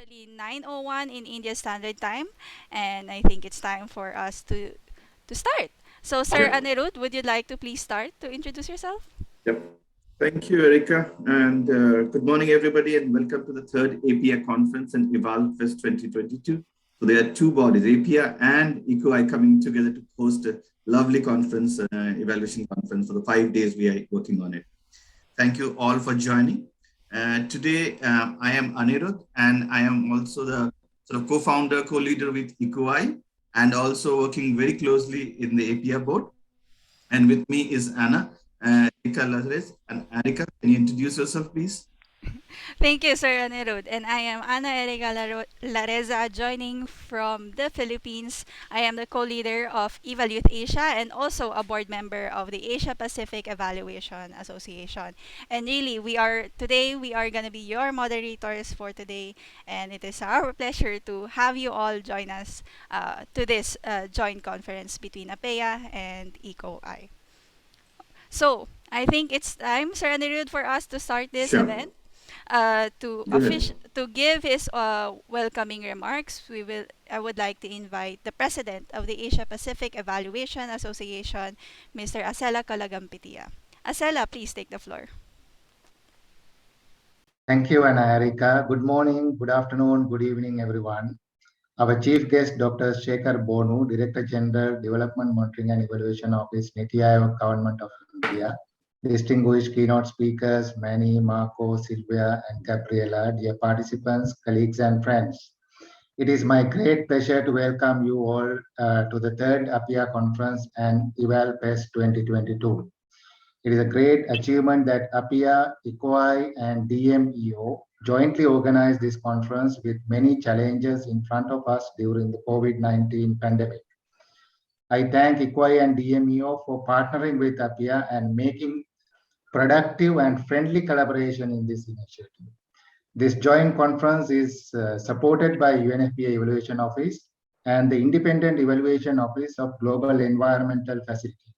actually 9:01 in India Standard Time, and I think it's time for us to start. So, Sir Yep. Anirudh, would you like to please start to introduce yourself? Yep. Thank you, Erika. And good morning, everybody, and welcome to the third APEA conference in EvalFest 2022. So there are two bodies, APEA and ECOI, coming together to host a lovely conference, evaluation conference for the 5 days we are working on it. Thank you all for joining. Today, I am Anirudh, and I am also the sort of co-founder, co-leader with ECOI, and also working very closely in the APEA board. And with me is Anna, Erika Lazarez. And Erika, can you introduce yourself, please? Thank you, Sir Anirudh. And I am Ana Erika Lareza, joining from the Philippines. I am the co-leader of Eva Youth Asia and also a board member of the Asia Pacific Evaluation Association. And really, we are going to be your moderators for today. And it is our pleasure to have you all join us to this joint conference between APEA and ECOI. So, I think it's time, Sir Anirudh, for us to start this Sure. event. Go ahead. To give his welcoming remarks, I would like to invite the president of the Asia Pacific Evaluation Association, Mr. Acela Calagampitia. Acela, please take the floor. Thank you, Anna Erika. Good morning, good afternoon, good evening, everyone. Our chief guest, Dr. Shekhar Bonu, Director General, Development Monitoring and Evaluation Office, Niti Aayog, Government of India. Distinguished keynote speakers, Manny, Marco, Sylvia, and Gabriela, dear participants, colleagues, and friends. It is my great pleasure to welcome you all to the third APEA conference and EvalFest 2022. It is a great achievement that APEA, ECOI, and DMEO jointly organized this conference with many challenges in front of us during the COVID-19 pandemic. I thank ECOI and DMEO for partnering with APEA and making productive and friendly collaboration in this initiative. This joint conference is supported by UNFPA Evaluation Office and the Independent Evaluation Office of Global Environmental Facility.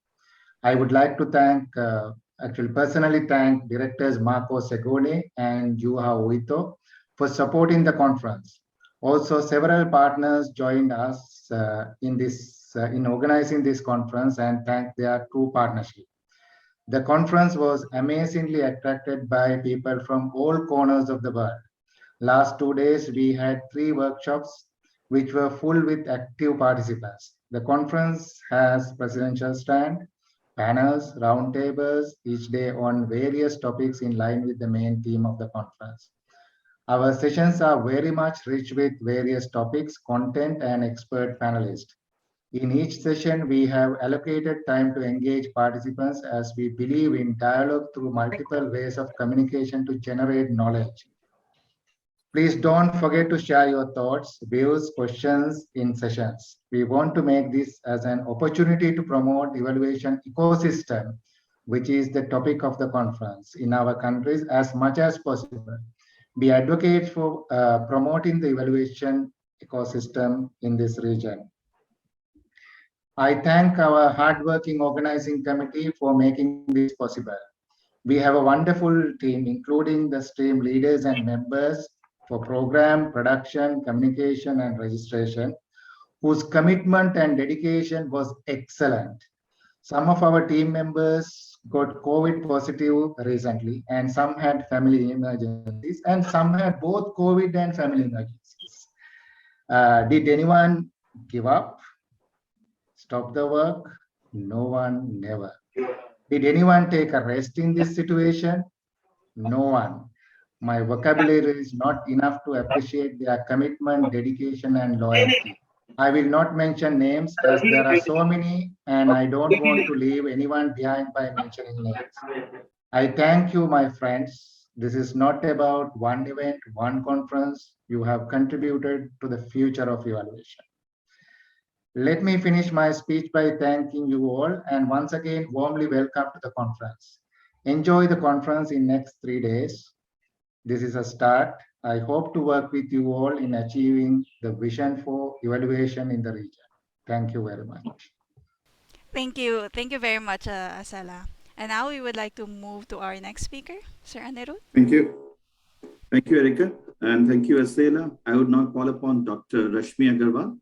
I would like to personally thank directors Marco Segone and Juha Uito for supporting the conference. Also, several partners joined us in organizing this conference and thank their true partnership. The conference was amazingly attracted by people from all corners of the world. Last 2 days, we had 3 workshops which were full with active participants. The conference has presidential stand, panels, roundtables each day on various topics in line with the main theme of the conference. Our sessions are very much rich with various topics, content, and expert panelists. In each session, we have allocated time to engage participants as we believe in dialogue through multiple ways of communication to generate knowledge. Please don't forget to share your thoughts, views, questions in sessions. We want to make this as an opportunity to promote evaluation ecosystem, which is the topic of the conference in our countries as much as possible. We advocate for promoting the evaluation ecosystem in this region. I thank our hardworking organizing committee for making this possible. We have a wonderful team, including the stream leaders and members for program, production, communication, and registration, whose commitment and dedication was excellent. Some of our team members got COVID positive recently, and some had family emergencies, and some had both COVID and family emergencies. Did anyone give up? Stop the work? No one, never. Did anyone take a rest in this situation? No one. My vocabulary is not enough to appreciate their commitment, dedication, and loyalty. I will not mention names as there are so many, and I don't want to leave anyone behind by mentioning names. I thank you, my friends. This is not about one event, one conference. You have contributed to the future of evaluation. Let me finish my speech by thanking you all and once again warmly welcome to the conference. Enjoy the conference in next 3 days. This is a start. I hope to work with you all in achieving the vision for evaluation in the region. Thank you very much. Thank you. Thank you very much, Acela. And now we would like to move to our next speaker, Sir Anirudh. Thank you. Thank you, Erika. And thank you, Asela. I would now call upon Dr. Rashmi Agarwal.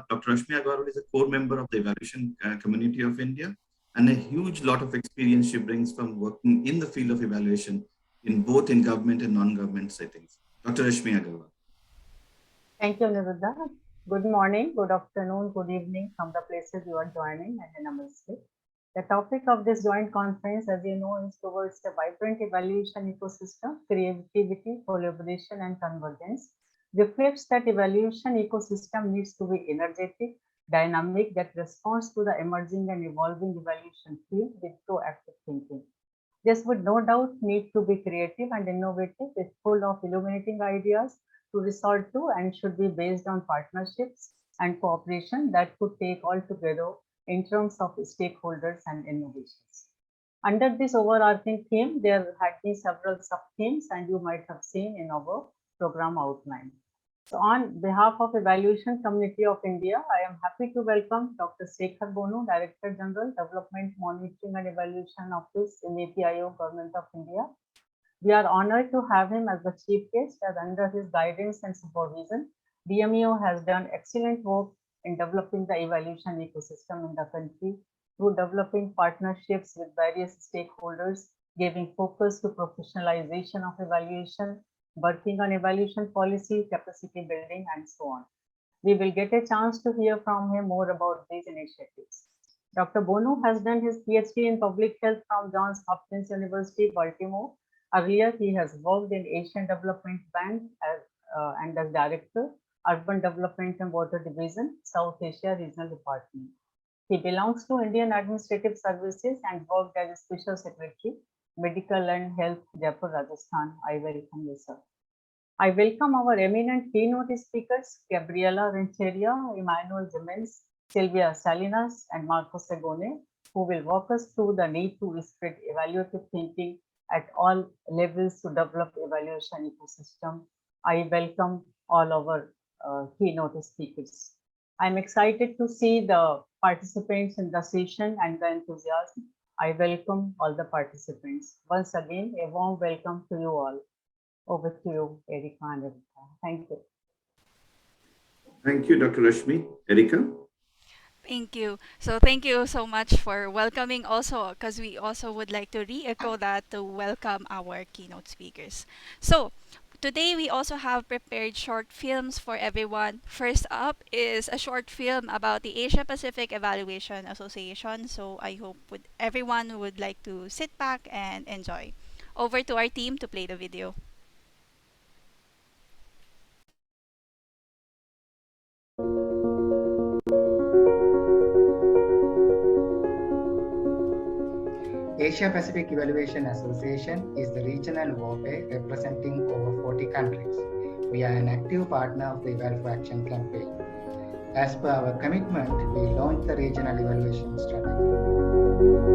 Dr. Rashmi Agarwal is a core member of the evaluation community of India, and a huge lot of experience she brings from working in the field of evaluation in both in government and non-government settings. Dr. Rashmi Agarwal. Thank you, Niruddha. Good morning, good afternoon, good evening from the places you are joining, and namaste. The topic of this joint conference, as you know, is towards a vibrant evaluation ecosystem, creativity, collaboration, and convergence. Reflects that evaluation ecosystem needs to be energetic, dynamic, that responds to the emerging and evolving evaluation field with proactive thinking. This would no doubt need to be creative and innovative, with full of illuminating ideas to resort to, and should be based on partnerships and cooperation that could take all together in terms of stakeholders and innovations. Under this overarching theme, there had been several sub-themes, and you might have seen in our program outline. So on behalf of Evaluation Community of India, I am happy to welcome Dr. Shekhar Bonu, Director General, Development Monitoring and Evaluation Office in APEA, Government of India. We are honored to have him as the chief guest, as under his guidance and supervision, DMEO has done excellent work in developing the evaluation ecosystem in the country through developing partnerships with various stakeholders, giving focus to professionalization of evaluation, working on evaluation policy, capacity building, and so on. We will get a chance to hear from him more about these initiatives. Dr. Bonu has done his PhD in public health from Johns Hopkins University, Baltimore. Earlier, he has worked in Asian Development Bank and as Director, Urban Development and Water Division, South Asia Regional Department. He belongs to Indian Administrative Services and worked as a Special Secretary, Medical and Health, Jaipur, Rajasthan. I welcome you, sir. I welcome our eminent keynote speakers, Gabriela Rencheria, Emmanuel Jimenez, Sylvia Salinas, and Marco Segone, who will walk us through the need to spread evaluative thinking at all levels to develop evaluation ecosystem. I welcome all our keynote speakers. I'm excited to see the participants in the session and the enthusiasm. I welcome all the participants. Once again, a warm welcome to you all. Over to you, Erika and Erika. Thank you. Thank you, Dr. Rashmi. Erika? Thank you. So thank you so much for welcoming also, because we also would like to re-echo that to welcome our keynote speakers. So today we also have prepared short films for everyone. First up is a short film about the Asia Pacific Evaluation Association. So I hope everyone would like to sit back and enjoy. Over to our team to play the video. Asia Pacific Evaluation Association is the regional body representing over 40 countries. We are an active partner of the Eval for Action campaign. As per our commitment, we launched the regional evaluation strategy.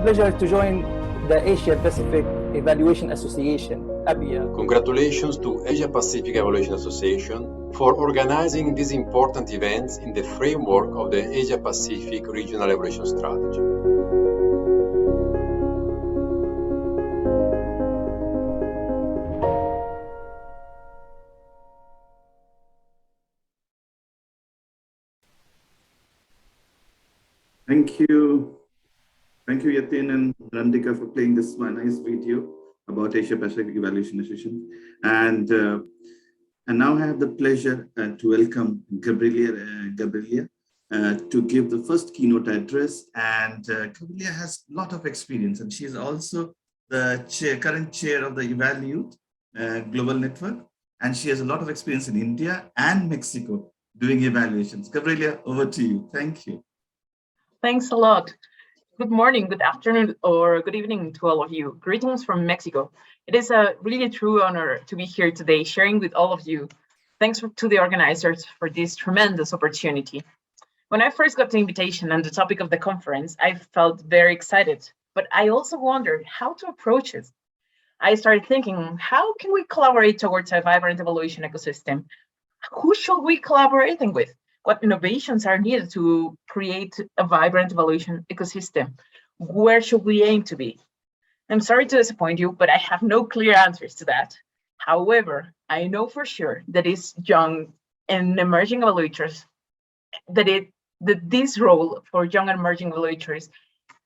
pleasure to join the Asia Pacific Evaluation Association, APEA. Congratulations to Asia Pacific Evaluation Association for organizing these important events in the framework of the Asia Pacific Regional Evaluation Strategy. Thank you. Thank you, Yatin and Randika, for playing this nice video about Asia Pacific Evaluation Association. And now I have the pleasure to welcome Gabriela to give the first keynote address. And Gabriela has a lot of experience, and she is also the current chair of the Evaluate Global Network. And she has a lot of experience in India and Mexico doing evaluations. Gabriela, over to you. Thank you. Thanks a lot. Good morning, good afternoon, or good evening to all of you. Greetings from Mexico. It is a really true honor to be here today, sharing with all of you. Thanks to the organizers for this tremendous opportunity. When I first got the invitation and the topic of the conference, I felt very excited, but I also wondered how to approach it. I started thinking, how can we collaborate towards a vibrant evaluation ecosystem? Who should we collaborating with? What innovations are needed to create a vibrant evaluation ecosystem? Where should we aim to be? I'm sorry to disappoint you, but I have no clear answers to that. However, I know for sure that it's young and emerging evaluators, that this role for young and emerging evaluators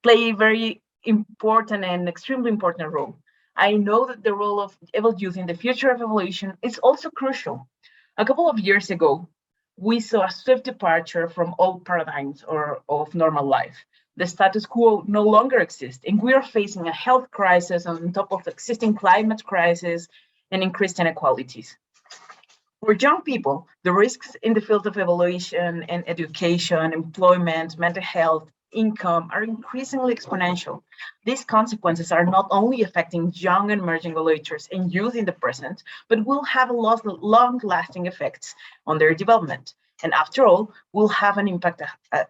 play a very important and extremely important role. I know that the role of EvalYouth in the future of evaluation is also crucial. A couple of years ago, we saw a swift departure from old paradigms of normal life. The status quo no longer exists, and we are facing a health crisis on top of the existing climate crisis and increased inequalities. For young people, the risks in the field of evaluation and education, employment, mental health, income are increasingly exponential. These consequences are not only affecting young and emerging evaluators and youth in the present, but will have long-lasting effects on their development. And after all, will have an impact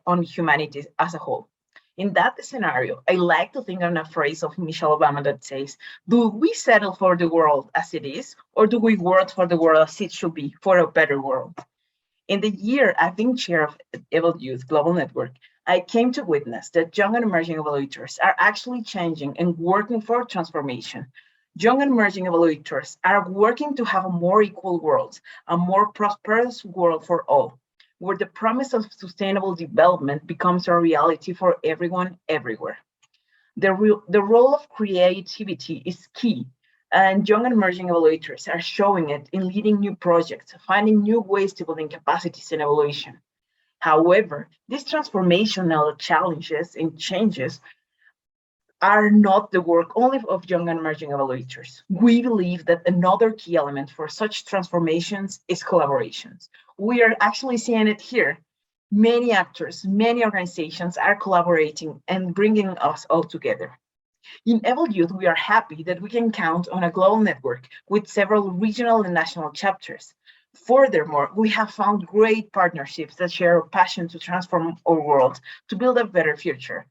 on humanity as a whole. In that scenario, I like to think on a phrase of Michelle Obama that says, do we settle for the world as it is, or do we work for the world as it should be, for a better world? In the year I've been chair of EvalYouth Global Network, I came to witness that young and emerging evaluators are actually changing and working for transformation. Young and emerging evaluators are working to have a more equal world, a more prosperous world for all, where the promise of sustainable development becomes a reality for everyone, everywhere. The role of creativity is key, and young and emerging evaluators are showing it in leading new projects, finding new ways to building capacities in evaluation. However, these transformational challenges and changes are not the work only of young and emerging evaluators. We believe that another key element for such transformations is collaborations. We are actually seeing it here. Many actors, many organizations are collaborating and bringing us all together. In EvalYouth, we are happy that we can count on a global network with several regional and national chapters. Furthermore, we have found great partnerships that share a passion to transform our world, to build a better future,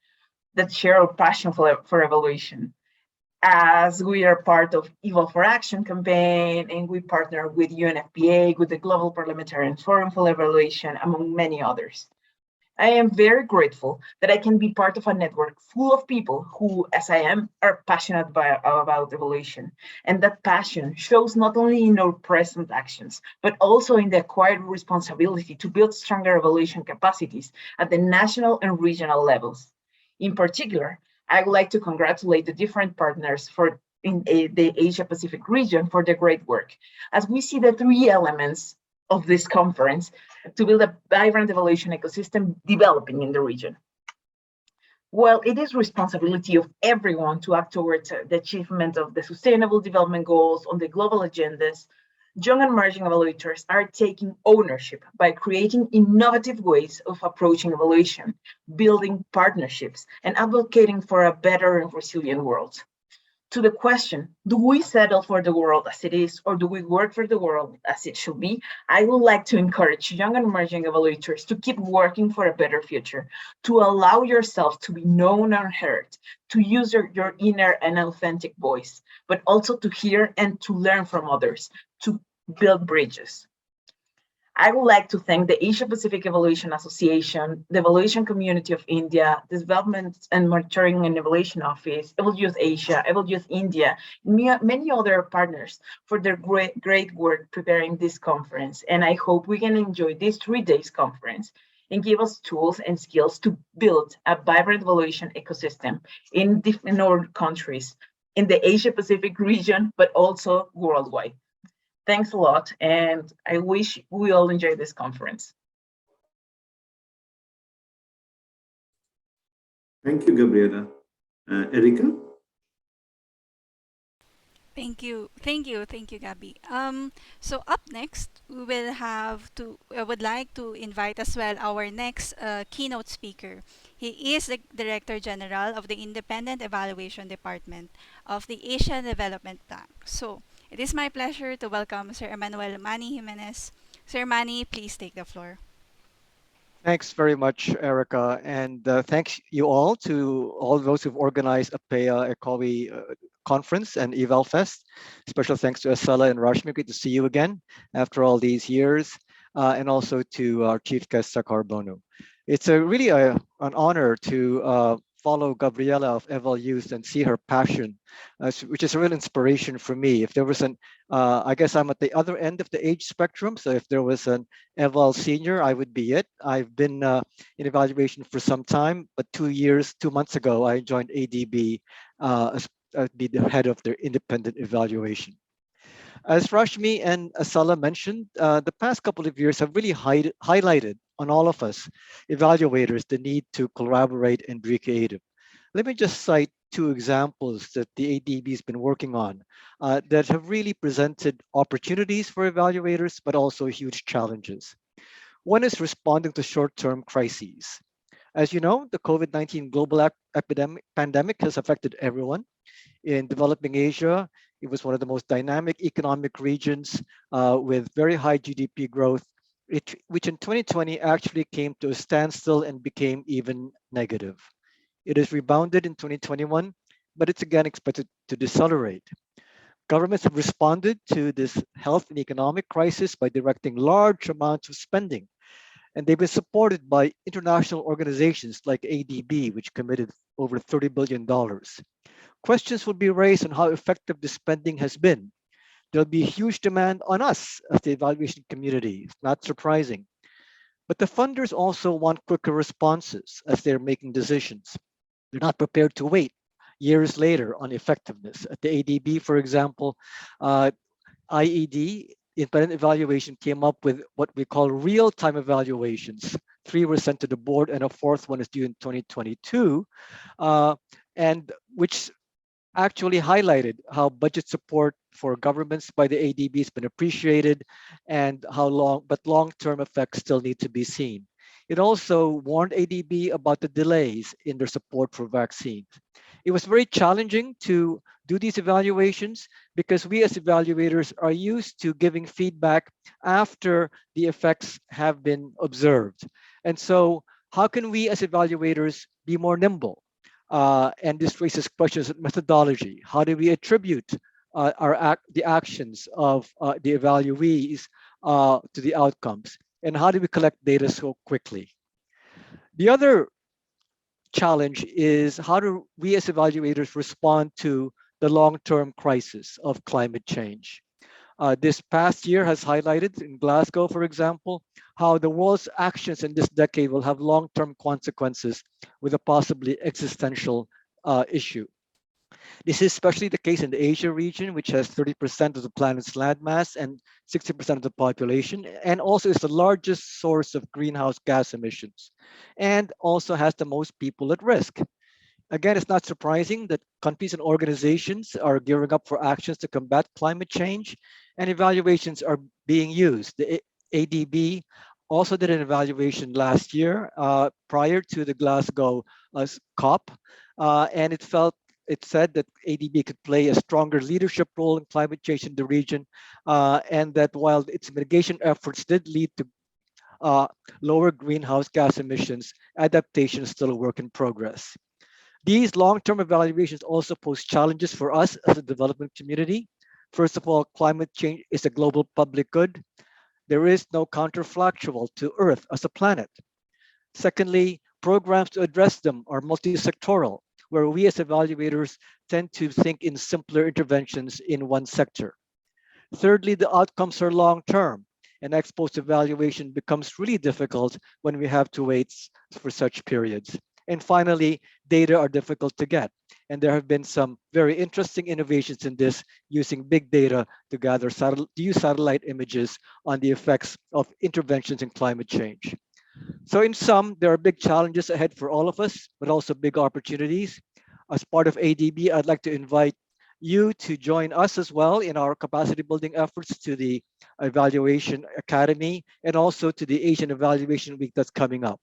that share a passion for evaluation. As we are part of Eval for Action campaign, and we partner with UNFPA, with the Global Parliamentarian Forum for Evaluation, among many others. I am very grateful that I can be part of a network full of people who, as I am, are passionate about evaluation. And that passion shows not only in our present actions, but also in the acquired responsibility to build stronger evaluation capacities at the national and regional levels. In particular, I would like to congratulate the different partners in the Asia Pacific region for their great work, as we see the three elements of this conference to build a vibrant evaluation ecosystem developing in the region. While it is responsibility of everyone to act towards the achievement of the Sustainable Development Goals on the global agendas, young and emerging evaluators are taking ownership by creating innovative ways of approaching evaluation, building partnerships, and advocating for a better and resilient world. To the question, do we settle for the world as it is, or do we work for the world as it should be? I would like to encourage young and emerging evaluators to keep working for a better future, to allow yourself to be known and heard, to use your inner and authentic voice, but also to hear and to learn from others, to build bridges. I would like to thank the Asia Pacific Evaluation Association, the Evaluation Community of India, the Development and Monitoring and Evaluation Office, EvalYouth Asia, EvalYouth India, many other partners for their great work preparing this conference. And I hope we can enjoy this 3 days conference and give us tools and skills to build a vibrant evaluation ecosystem in different countries, in the Asia Pacific region, but also worldwide. Thanks a lot, and I wish we all enjoy this conference. Thank you, Gabriela. Erica? Thank you, Gabby. So up next, we will have to. I would like to invite as well our next keynote speaker. He is the Director General of the Independent Evaluation Department of the Asian Development Bank. So it is my pleasure to welcome Sir Emmanuel Manny Jimenez. Sir Manny, please take the floor. Thanks very much, Erica, and thanks you all to all those who've organized APEA ECOWI conference and EvalFest. Special thanks to Estella and Rashmi. Good to see you again after all these years, and also to our chief guest, Sakar Bonu. It's really an honor to follow Gabriela of EvalYouth and see her passion, which is a real inspiration for me. If there was I guess I'm at the other end of the age spectrum, so if there was an Eval senior, I would be it. I've been in evaluation for some time, but 2 months ago, I joined ADB as be the head of their independent evaluation. As Rashmi and Asala mentioned, the past couple of years have really highlighted on all of us evaluators the need to collaborate and be creative. Let me just cite 2 examples that the ADB has been working on that have really presented opportunities for evaluators, but also huge challenges. One is responding to short-term crises. As you know, the COVID-19 global pandemic has affected everyone. In developing Asia, it was one of the most dynamic economic regions with very high GDP growth, which in 2020 actually came to a standstill and became even negative. It has rebounded in 2021, but it's again expected to decelerate. Governments have responded to this health and economic crisis by directing large amounts of spending, and they've been supported by international organizations like ADB, which committed over $30 billion. Questions will be raised on how effective the spending has been. There'll be a huge demand on us as the evaluation community. It's not surprising. But the funders also want quicker responses as they're making decisions. They're not prepared to wait years later on effectiveness. At the ADB, for example, IED, independent evaluation, came up with what we call real-time evaluations. 3 were sent to the board and a 4th one is due in 2022, and which actually highlighted how budget support for governments by the ADB has been appreciated and how long-term effects still need to be seen. It also warned ADB about the delays in their support for vaccines. It was very challenging to do these evaluations because we as evaluators are used to giving feedback after the effects have been observed. And so how can we as evaluators be more nimble? And this raises questions of methodology. How do we attribute the actions of the evaluees to the outcomes? And how do we collect data so quickly? The other challenge is how do we as evaluators respond to the long-term crisis of climate change? This past year has highlighted in Glasgow, for example, how the world's actions in this decade will have long-term consequences with a possibly existential issue. This is especially the case in the Asia region, which has 30% of the planet's landmass and 60% of the population, and also is the largest source of greenhouse gas emissions, and also has the most people at risk. Again, it's not surprising that countries and organizations are gearing up for actions to combat climate change, and evaluations are being used. The ADB also did an evaluation last year prior to the Glasgow COP, and it felt it said that ADB could play a stronger leadership role in climate change in the region, and that while its mitigation efforts did lead to uh, lower greenhouse gas emissions, adaptation is still a work in progress. These long-term evaluations also pose challenges for us as a development community. First of all, climate change is a global public good. There is no counterfactual to Earth as a planet. Secondly, programs to address them are multi-sectoral, where we as evaluators tend to think in simpler interventions in one sector. Thirdly, the outcomes are long-term, and ex-post evaluation becomes really difficult when we have to wait for such periods. And finally, data are difficult to get. And there have been some very interesting innovations in this using big data to use satellite images on the effects of interventions in climate change. So in sum, there are big challenges ahead for all of us, but also big opportunities. As part of ADB, I'd like to invite you to join us as well in our capacity building efforts to the Evaluation Academy and also to the Asian Evaluation Week that's coming up.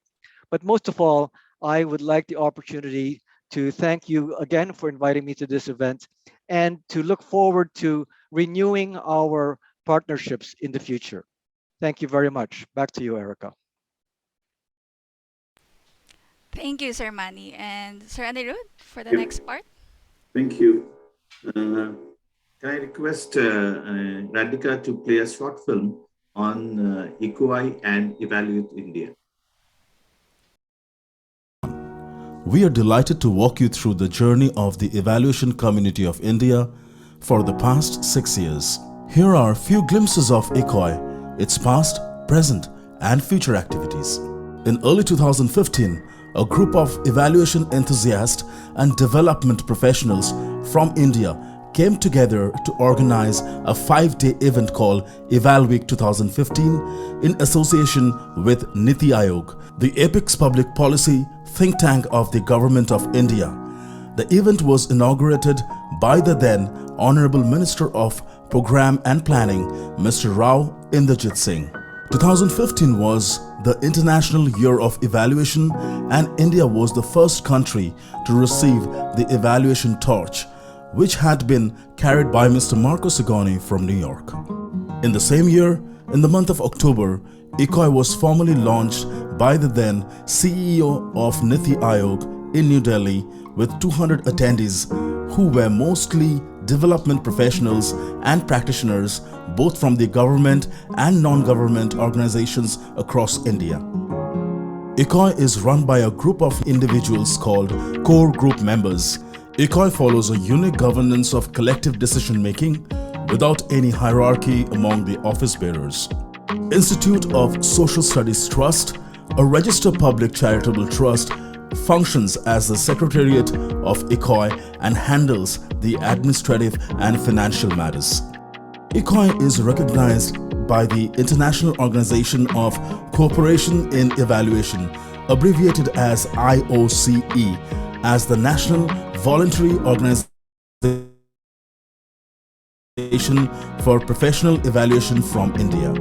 But most of all, I would like the opportunity to thank you again for inviting me to this event and to look forward to renewing our partnerships in the future. Thank you very much. Back to you, Erica. Thank you, Sir Manny. And Sir Anirudh, for the Yep. next part. Thank you. Can I request Radhika to play a short film on EcoI and Evaluate India? We are delighted to walk you through the journey of the evaluation community of India for the past 6 years. Here are a few glimpses of EcoI, its past, present, and future activities. In early 2015, a group of evaluation enthusiasts and development professionals from India came together to organize a 5-day event called EvalWeek 2015 in association with Niti Aayog, the apex public policy think tank of the Government of India. The event was inaugurated by the then Honorable Minister of Program and Planning, Mr. Rao Inderjit Singh. 2015 was the International Year of Evaluation, and India was the first country to receive the evaluation torch, which had been carried by Mr. Marco Sigoni from New York. In the same year, in the month of October, ECOI was formally launched by the then CEO of Niti Aayog in New Delhi with 200 attendees who were mostly development professionals and practitioners both from the government and non-government organizations across India. ECOI is run by a group of individuals called core group members. ECOI follows a unique governance of collective decision-making without any hierarchy among the office bearers. Institute of Social Studies Trust, a registered public charitable trust, functions as the secretariat of ECOI and handles the administrative and financial matters. ECOI is recognized by the International Organization of Cooperation in Evaluation, abbreviated as IOCE, as the National Voluntary Organization for Professional Evaluation from India.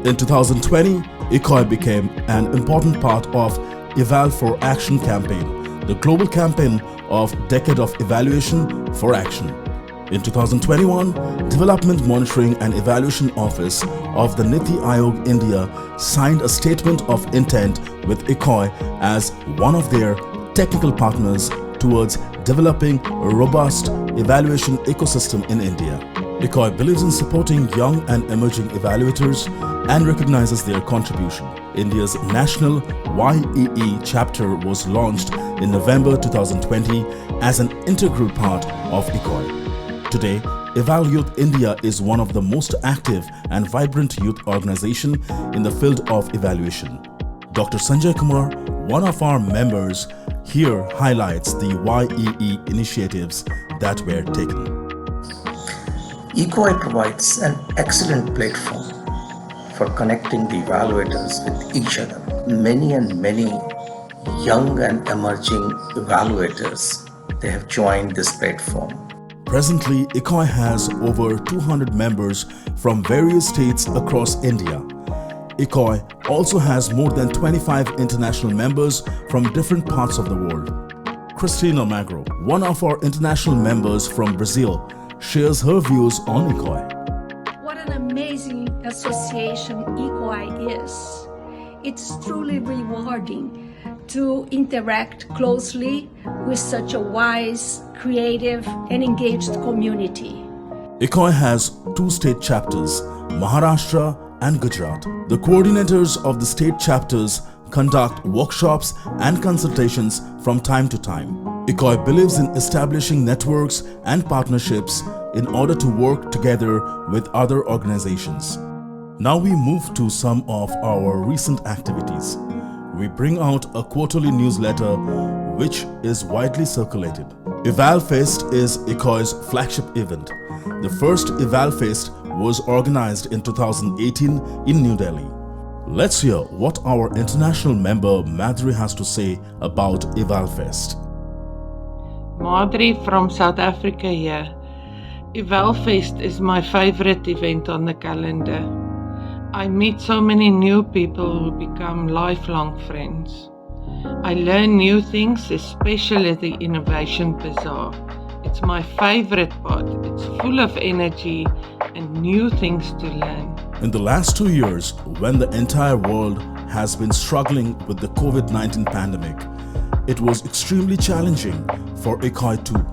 In 2020, ECOI became an important part of Eval for Action campaign, the global campaign of Decade of Evaluation for Action. In 2021, Development Monitoring and Evaluation Office of the Niti Aayog India signed a statement of intent with ECOI as one of their technical partners towards developing a robust evaluation ecosystem in India. ECOI believes in supporting young and emerging evaluators and recognizes their contribution. India's national YEE chapter was launched in November 2020 as an integral part of ECOI. Today, EvalYouth India is one of the most active and vibrant youth organization in the field of evaluation. Dr. Sanjay Kumar, one of our members, here highlights the YEE initiatives that were taken. ECOI provides an excellent platform for connecting the evaluators with each other. Many young and emerging evaluators, they have joined this platform. Presently, ECOI has over 200 members from various states across India. ECOI also has more than 25 international members from different parts of the world. Cristina Magro, one of our international members from Brazil, shares her views on ECOI. What an amazing association ECOI is. It's truly rewarding to interact closely with such a wise, creative, and engaged community. ECOI has 2 state chapters, Maharashtra and Gujarat. The coordinators of the state chapters conduct workshops and consultations from time to time. ECOI believes in establishing networks and partnerships in order to work together with other organizations. Now we move to some of our recent activities. We bring out a quarterly newsletter which is widely circulated. EvalFest is ECOI's flagship event. The first EvalFest was organized in 2018 in New Delhi. Let's hear what our international member Madhuri has to say about EvalFest. Madhuri from South Africa here. EvalFest is my favorite event on the calendar. I meet so many new people who become lifelong friends. I learn new things, especially the Innovation Bazaar. It's my favorite part. It's full of energy and new things to learn. In the last 2 years, when the entire world has been struggling with the COVID-19 pandemic, it was extremely challenging for ECOI too.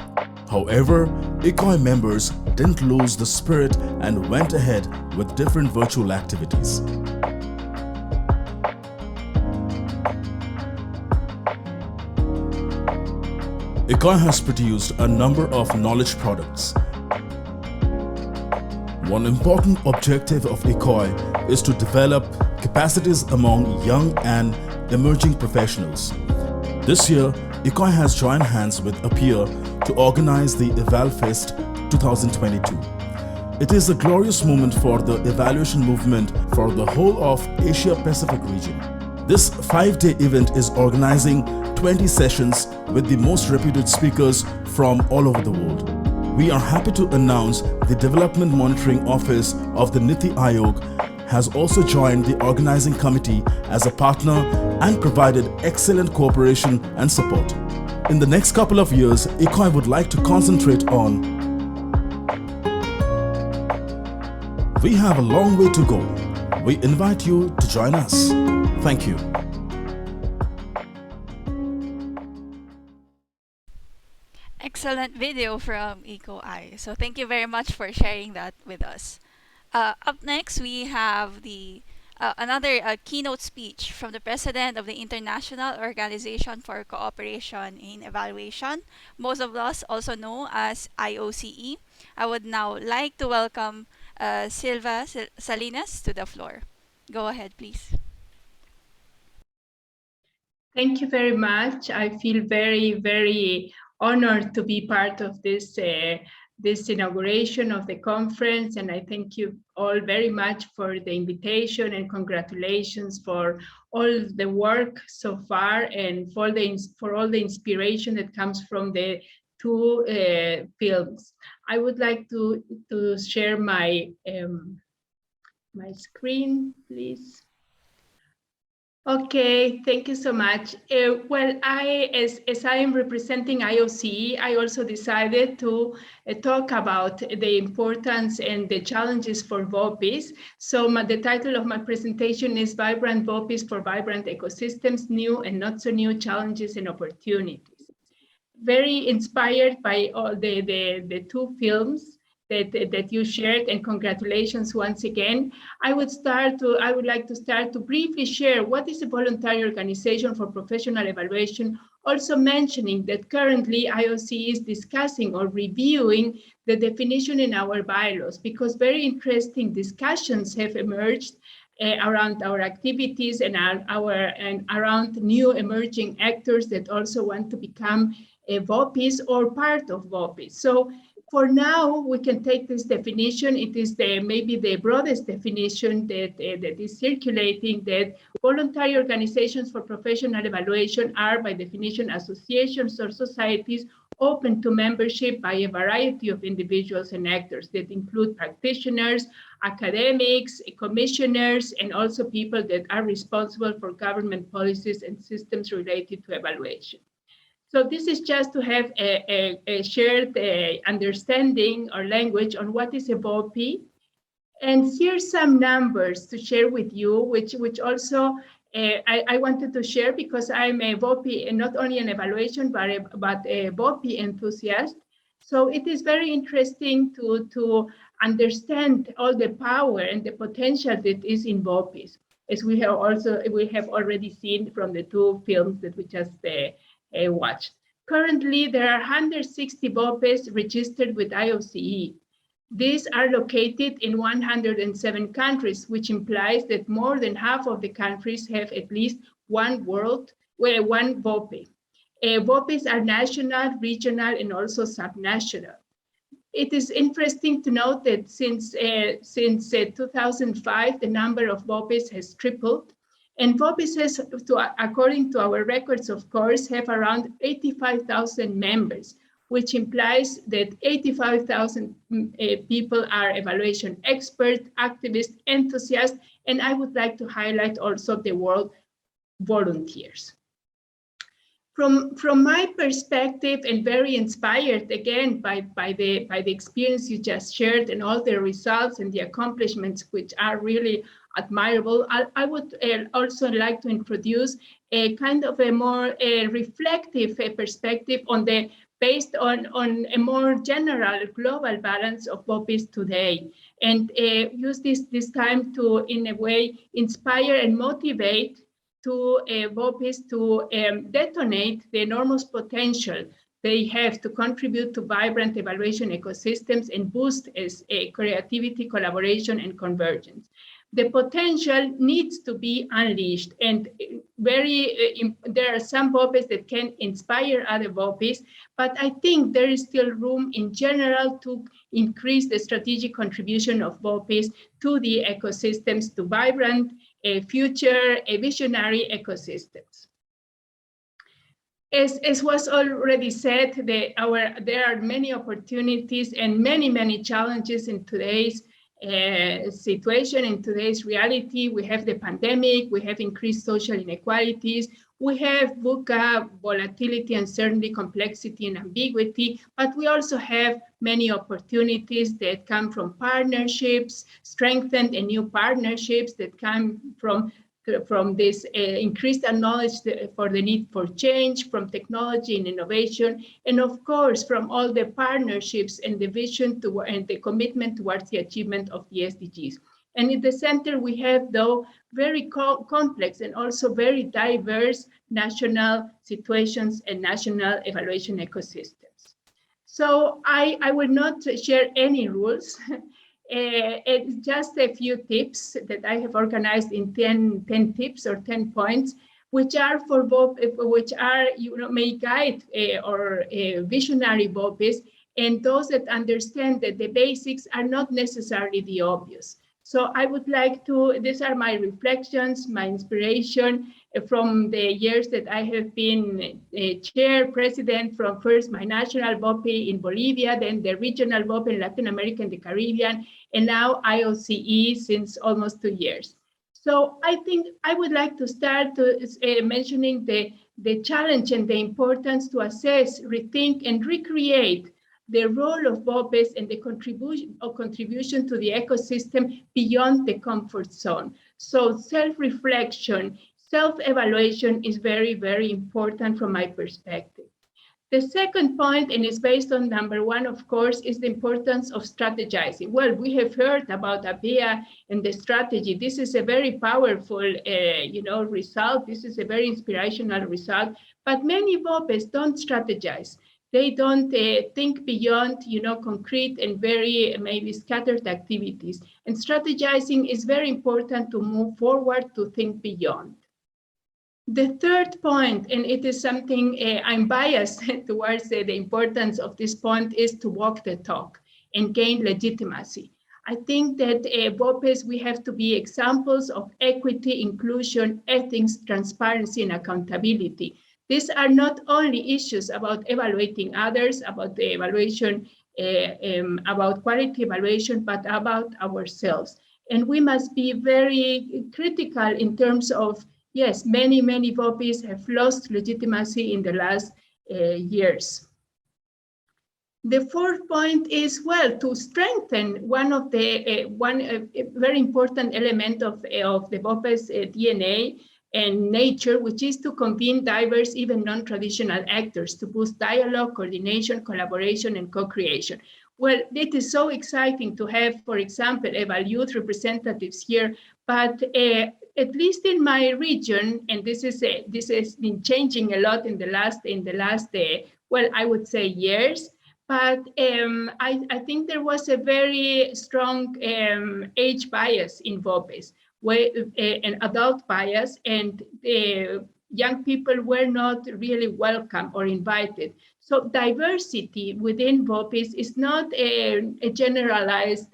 However, ECOI members didn't lose the spirit and went ahead with different virtual activities. ECOI has produced a number of knowledge products. One important objective of ECOI is to develop capacities among young and emerging professionals. This year, ECOI has joined hands with APEA to organize the EvalFest 2022. It is a glorious moment for the evaluation movement for the whole of Asia-Pacific region. This 5-day event is organizing 20 sessions with the most reputed speakers from all over the world. We are happy to announce the Development Monitoring Office of the Niti Aayog has also joined the organizing committee as a partner and provided excellent cooperation and support. In the next couple of years, ECOI would like to concentrate on. We have a long way to go. We invite you to join us. Thank you. Excellent video from ECOI. So thank you very much for sharing that with us. Up next, we have the another keynote speech from the president of the International Organization for Cooperation in Evaluation, most of us also know as IOCE. I would now like to welcome Silva Salinas to the floor. Go ahead, please. Thank you very much. I feel very, very honored to be part of this this inauguration of the conference, and I thank you all very much for the invitation and congratulations for all the work so far and for all the inspiration that comes from the two films. I would like to share my my screen, please. Okay, thank you so much. Well, as I am representing IOCE, I also decided to talk about the importance and the challenges for VOPIs. So the title of my presentation is Vibrant VOPIs for Vibrant Ecosystems, New and Not So New Challenges and Opportunities. Very inspired by all the two films that you shared, and congratulations once again. I would like to start to briefly share what is a voluntary organization for professional evaluation, also mentioning that currently IOCE is discussing or reviewing the definition in our bylaws, because very interesting discussions have emerged around our activities and around new emerging actors that also want to become VOPIs or part of VOPIs. So for now, we can take this definition. It is maybe the broadest definition that is circulating, that voluntary organizations for professional evaluation are, by definition, associations or societies open to membership by a variety of individuals and actors that include practitioners, academics, commissioners, and also people that are responsible for government policies and systems related to evaluation. So this is just to have a shared understanding or language on what is a VOPI. And here's some numbers to share with you, which also I wanted to share because I'm a VOPI, and not only an evaluation, but a VOPI enthusiast. So it is very interesting to understand all the power and the potential that is in VOPIs, as we have already seen from the two films that we just watched. Currently, there are 160 VOPIs registered with IOCE. These are located in 107 countries, which implies that more than half of the countries have at least one VOPI. VOPIs are national, regional, and also subnational. It is interesting to note that since 2005, the number of VOPIs has tripled. And VOPIs has, according to our records, of course, have around 85,000 members, which implies that 85,000 people are evaluation experts, activists, enthusiasts, and I would like to highlight also the word volunteers. From my perspective, and very inspired again by the experience you just shared and all the results and the accomplishments, which are really admirable, I would also like to introduce a kind of a more reflective perspective on the based on a more general global balance of VOPIs today, and use this time to, in a way, inspire and motivate to VOPIs to detonate the enormous potential they have to contribute to vibrant evaluation ecosystems and boost creativity, collaboration, and convergence. The potential needs to be unleashed, and there are some VOPIs that can inspire other VOPIs, but I think there is still room in general to increase the strategic contribution of VOPIs to the ecosystems, to vibrant future visionary ecosystems. As was already said, there are many opportunities and many challenges in today's situation, in today's reality. We have the pandemic, we have increased social inequalities, we have VUCA, volatility, uncertainty, complexity, and ambiguity, but we also have many opportunities that come from partnerships, strengthened and new partnerships that come from this increased knowledge for the need for change, from technology and innovation, and of course, from all the partnerships and the vision and the commitment towards the achievement of the SDGs. And in the center, we have, though, very complex and also very diverse national situations and national evaluation ecosystems. So I will not share any rules. It's just a few tips that I have organized in 10 tips or 10 points, which are for both, which are, may guide or visionary VOPIs, and those that understand that the basics are not necessarily the obvious. So I would like to, these are my reflections, my inspiration from the years that I have been chair, president, from first my national VOPI in Bolivia, then the regional VOPI in Latin America and the Caribbean, and now IOCE since almost 2 years. So I think I would like to start mentioning the challenge and the importance to assess, rethink, and recreate the role of VOPIs and the contribution to the ecosystem beyond the comfort zone. So self-reflection, self-evaluation is very important from my perspective. The second point, and it's based on number one, of course, is the importance of strategizing. Well, we have heard about APEA and the strategy. This is a very powerful, result. This is a very inspirational result. But many VOPIs don't strategize. They don't think beyond, concrete and very maybe scattered activities. And strategizing is very important to move forward, to think beyond. The third point, and it is something I'm biased towards the importance of this point, is to walk the talk and gain legitimacy. I think that VOPIs, we have to be examples of equity, inclusion, ethics, transparency, and accountability. These are not only issues about evaluating others, about the evaluation, about quality evaluation, but about ourselves. And we must be very critical in terms of, yes, many VOPIs have lost legitimacy in the last years. The fourth point is, well, to strengthen one of the very important element of the BOPE's DNA and nature, which is to convene diverse, even non-traditional actors to boost dialogue, coordination, collaboration, and co-creation. Well, it is so exciting to have, for example, Eval Youth representatives here, but at least in my region, and this has been changing a lot in the last well, I would say years. But I think there was a very strong age bias in VOPES, an adult bias, and young people were not really welcome or invited. So diversity within VOPES is not a generalized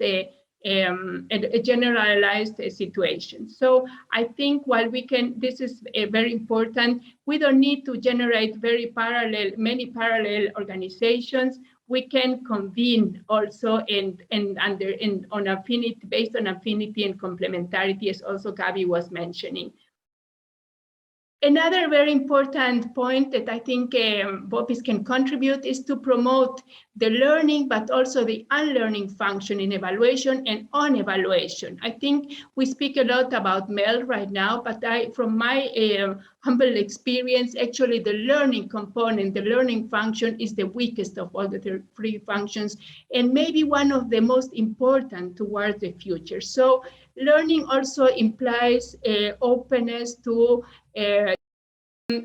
situation. So I think while this is very important, we don't need to generate many parallel organizations. We can convene also on affinity, based on affinity and complementarity, as also Gabi was mentioning. Another very important point that I think BOPES can contribute is to promote the learning, but also the unlearning function in evaluation and on evaluation. I think we speak a lot about MEL right now, but from my humble experience, actually the learning component, the learning function is the weakest of all the three functions, and maybe one of the most important towards the future. So learning also implies openness to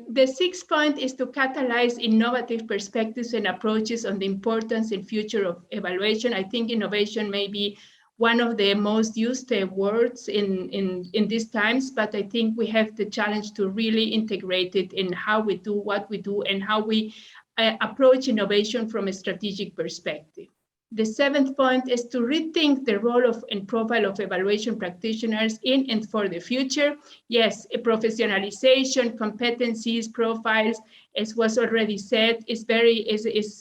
the sixth point is to catalyze innovative perspectives and approaches on the importance and future of evaluation. I think innovation may be one of the most used words in these times, but I think we have the challenge to really integrate it in how we do what we do and how we approach innovation from a strategic perspective. The seventh point is to rethink the role and profile of evaluation practitioners in and for the future. Yes, professionalization, competencies, profiles, as was already said, is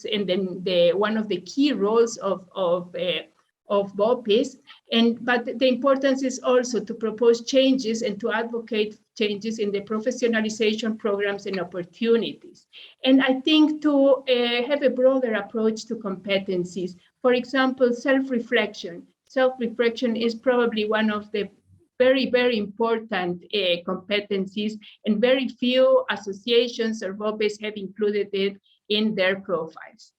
in one of the key roles of BOPES. But the importance is also to propose changes and to advocate changes in the professionalization programs and opportunities. And I think to have a broader approach to competencies. For example, self-reflection. Self-reflection is probably one of the very, very important competencies, and very few associations or BOPES have included it in their profiles.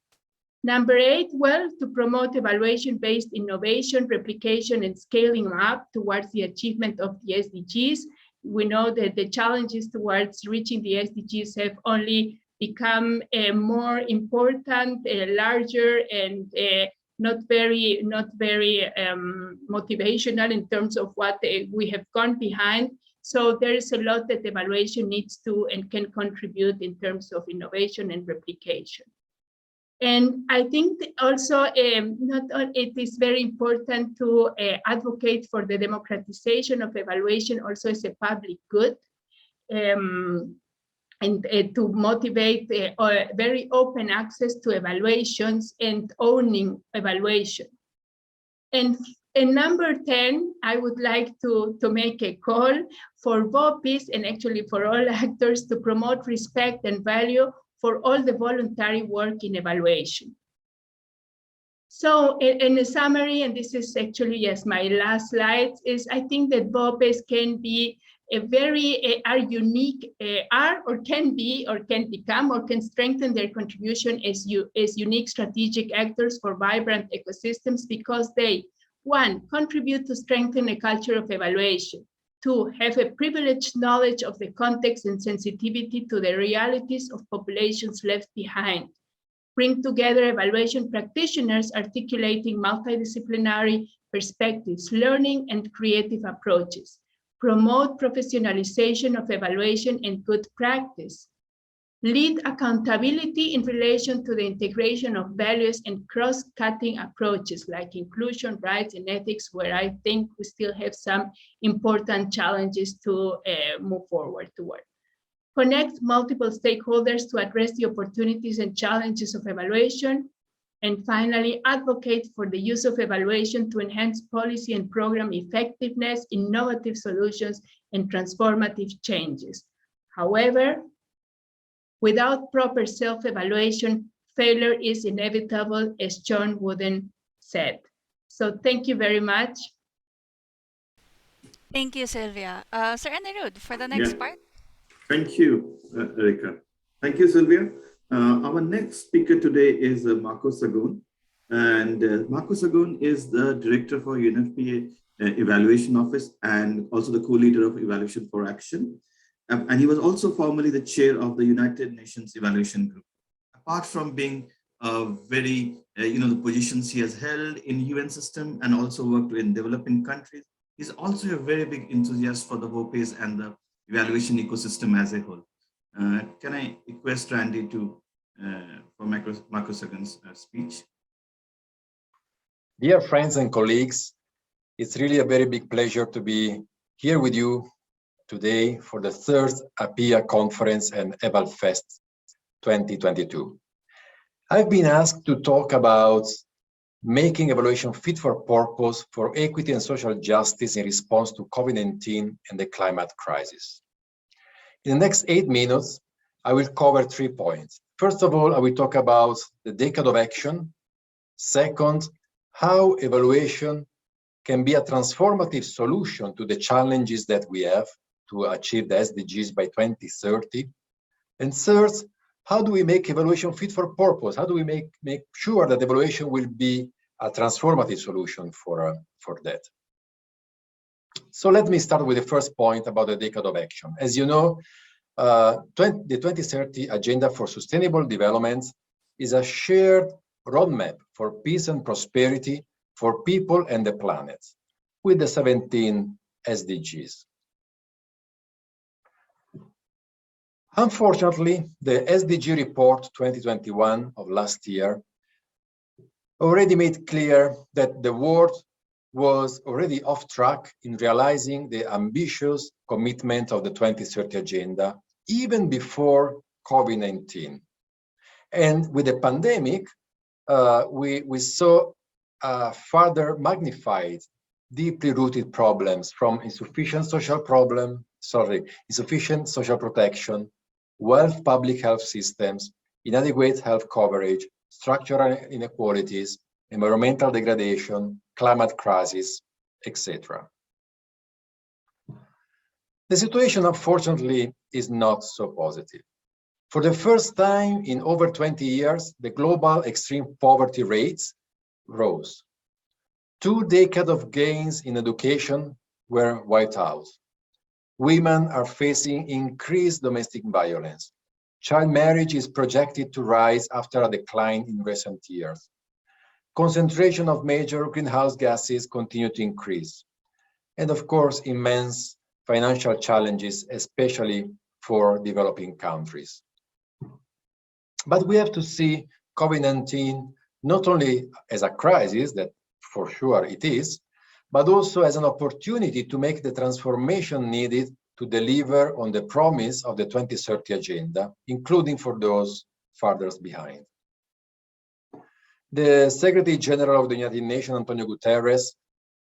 Number 8, well, to promote evaluation-based innovation, replication, and scaling up towards the achievement of the SDGs. We know that the challenges towards reaching the SDGs have only become more important, larger, and not very motivational in terms of what we have gone behind. So there is a lot that evaluation needs to and can contribute in terms of innovation and replication. And I think also it is very important to advocate for the democratization of evaluation also as a public good, and to motivate very open access to evaluations and owning evaluation. And number 10, I would like to make a call for BOPES and actually for all actors to promote respect and value for all the voluntary work in evaluation. So in a summary, and this is actually, yes, my last slide, is I think that BOPES can be are unique, or can become, or can strengthen their contribution as unique strategic actors for vibrant ecosystems, because they, 1, contribute to strengthen a culture of evaluation. 2, have a privileged knowledge of the context and sensitivity to the realities of populations left behind. Bring together evaluation practitioners articulating multidisciplinary perspectives, learning and creative approaches. Promote professionalization of evaluation and good practice. Lead accountability in relation to the integration of values and cross-cutting approaches like inclusion, rights, and ethics, where I think we still have some important challenges to move forward toward. Connect multiple stakeholders to address the opportunities and challenges of evaluation. And finally, advocate for the use of evaluation to enhance policy and program effectiveness, innovative solutions, and transformative changes. However, Without proper self-evaluation, failure is inevitable, as John Wooden said. So thank you very much. Thank you, Sylvia. Sir Anirudh, for the Yeah. next part. Thank you, Erika. Thank you, Sylvia. Our next speaker today is Marco Sagon. And Marco Sagon is the director for UNFPA Evaluation Office and also the co-leader of Evaluation for Action. And he was also formerly the chair of the United Nations Evaluation Group. Apart from being very, the positions he has held in UN system and also worked in developing countries, he's also a very big enthusiast for the WOPAs and the evaluation ecosystem as a whole. Can I request Randy for Marco Sagon's speech? Dear friends and colleagues, it's really a very big pleasure to be here with you today for the third APEA conference and EvalFest 2022. I've been asked to talk about making evaluation fit for purpose for equity and social justice in response to COVID-19 and the climate crisis. In the next 8 minutes, I will cover 3 points. First of all, I will talk about the decade of action. Second, how evaluation can be a transformative solution to the challenges that we have to achieve the SDGs by 2030. And third, how do we make evaluation fit for purpose? How do we make sure that evaluation will be a transformative solution for that? So let me start with the first point about the decade of action. As you know, the 2030 Agenda for Sustainable Development is a shared roadmap for peace and prosperity for people and the planet, with the 17 SDGs. Unfortunately, the SDG report 2021 of last year already made clear that the world was already off track in realizing the ambitious commitment of the 2030 Agenda, even before COVID-19. And with the pandemic, we saw further magnified, deeply rooted problems from insufficient social protection, wealth public health systems, inadequate health coverage, structural inequalities, environmental degradation, climate crisis, etc. The situation, unfortunately, is not so positive. For the first time in over 20 years, the global extreme poverty rates rose. 2 decades of gains in education were wiped out. Women are facing increased domestic violence. Child marriage is projected to rise after a decline in recent years. Concentration of major greenhouse gases continue to increase. And of course, immense financial challenges, especially for developing countries. But we have to see COVID-19 not only as a crisis, that for sure it is, but also as an opportunity to make the transformation needed to deliver on the promise of the 2030 Agenda, including for those farthest behind. The Secretary General of the United Nations, Antonio Guterres,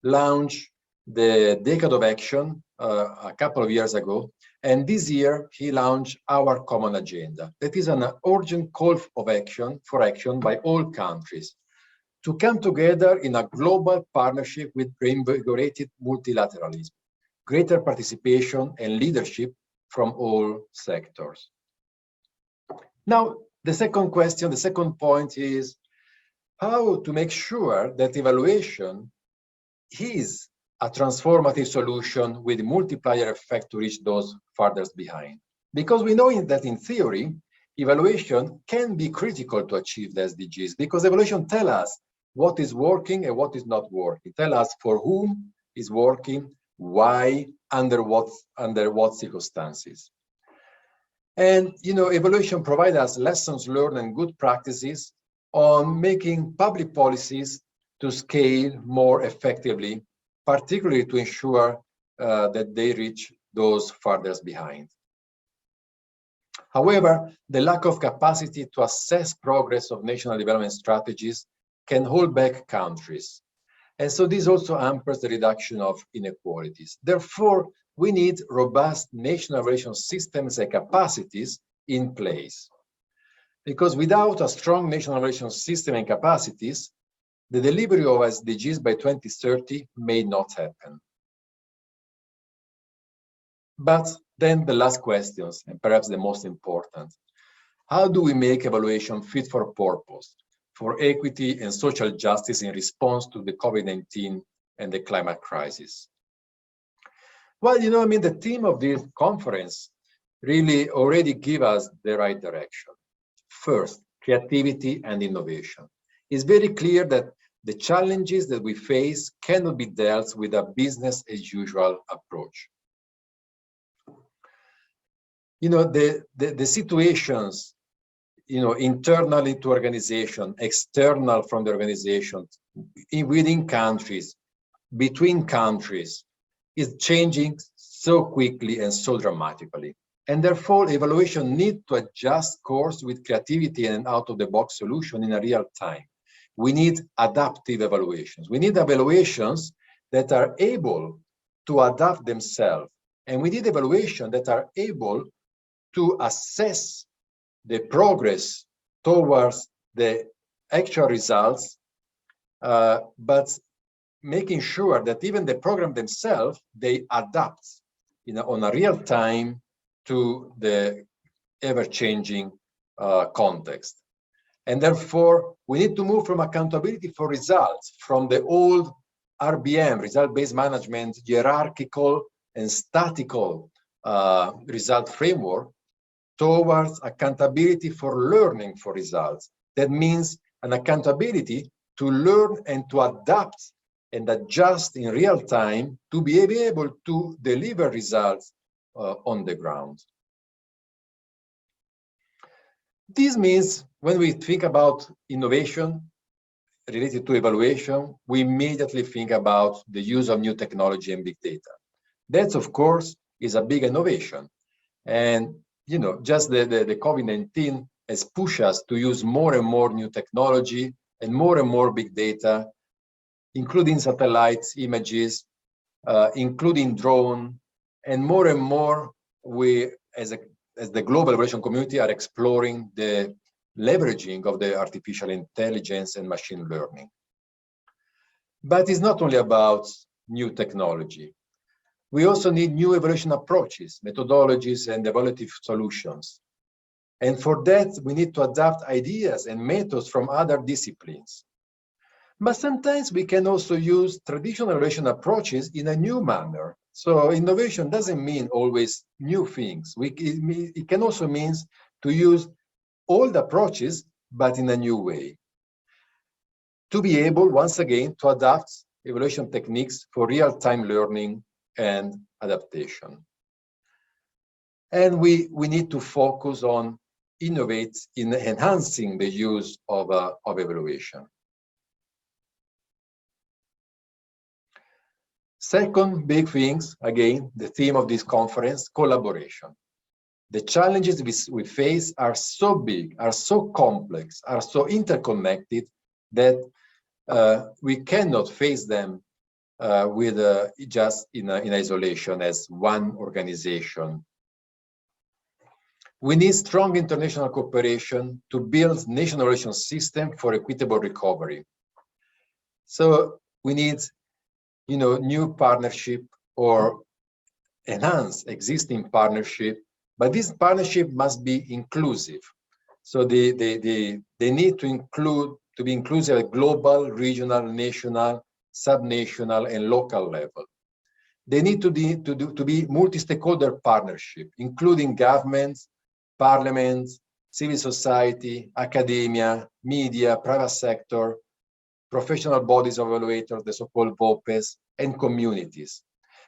launched the Decade of Action a couple of years ago, and this year he launched our common agenda. That is an urgent call for action by all countries to come together in a global partnership with reinvigorated multilateralism, greater participation and leadership from all sectors. Now, the second point is how to make sure that evaluation is a transformative solution with multiplier effect to reach those farthest behind. Because we know that in theory, evaluation can be critical to achieve the SDGs, because evaluation tells us what is working and what is not working. Tell us for whom is working, why, under what circumstances. And evaluation provides us lessons learned and good practices on making public policies to scale more effectively, particularly to ensure that they reach those farthest behind. However, the lack of capacity to assess progress of national development strategies can hold back countries. And so this also hampers the reduction of inequalities. Therefore, we need robust national evaluation systems and capacities in place. Because without a strong national evaluation system and capacities, the delivery of SDGs by 2030 may not happen. But then the last questions, and perhaps the most important. How do we make evaluation fit for purpose, for equity and social justice in response to the COVID-19 and the climate crisis? Well, the theme of this conference really already give us the right direction. First, creativity and innovation. It's very clear that the challenges that we face cannot be dealt with a business as usual approach. The situations, internally to organization, external from the organization, within countries, between countries, is changing so quickly and so dramatically. And therefore, evaluation needs to adjust course with creativity and out-of-the-box solution in a real time. We need adaptive evaluations. We need evaluations that are able to adapt themselves. And we need evaluations that are able to assess the progress towards the actual results, but making sure that even the program themselves, they adapt on a real time to the ever-changing context. And therefore, we need to move from accountability for results, from the old RBM, result-based management, hierarchical and statical result framework, towards accountability for learning for results. That means an accountability to learn and to adapt and adjust in real time to be able to deliver results on the ground. This means when we think about innovation related to evaluation, we immediately think about the use of new technology and big data. That, of course, is a big innovation. And just the COVID-19 has pushed us to use more and more new technology and more big data, including satellites images, including drone, and more we, as the global evaluation community, are exploring the leveraging of the artificial intelligence and machine learning. But it's not only about new technology. We also need new evaluation approaches, methodologies, and evaluative solutions. And for that, we need to adapt ideas and methods from other disciplines. But sometimes we can also use traditional evaluation approaches in a new manner. So innovation doesn't mean always new things. It can also mean to use old approaches, but in a new way. To be able, once again, to adapt evaluation techniques for real-time learning and adaptation. And we need to focus on innovate in enhancing the use of evaluation. Second big things, again, the theme of this conference, collaboration. The challenges we face are so big, are so complex, are so interconnected that we cannot face them with just in isolation as one organization. We need strong international cooperation to build national relations system for equitable recovery. So we need, new partnership or enhance existing partnership, but this partnership must be inclusive. So they need to be inclusive at global, regional, national, subnational, and local level. They need to be multi-stakeholder partnership, including governments, parliaments, civil society, academia, media, private sector, professional bodies of evaluators, the so-called VOPEs, and communities.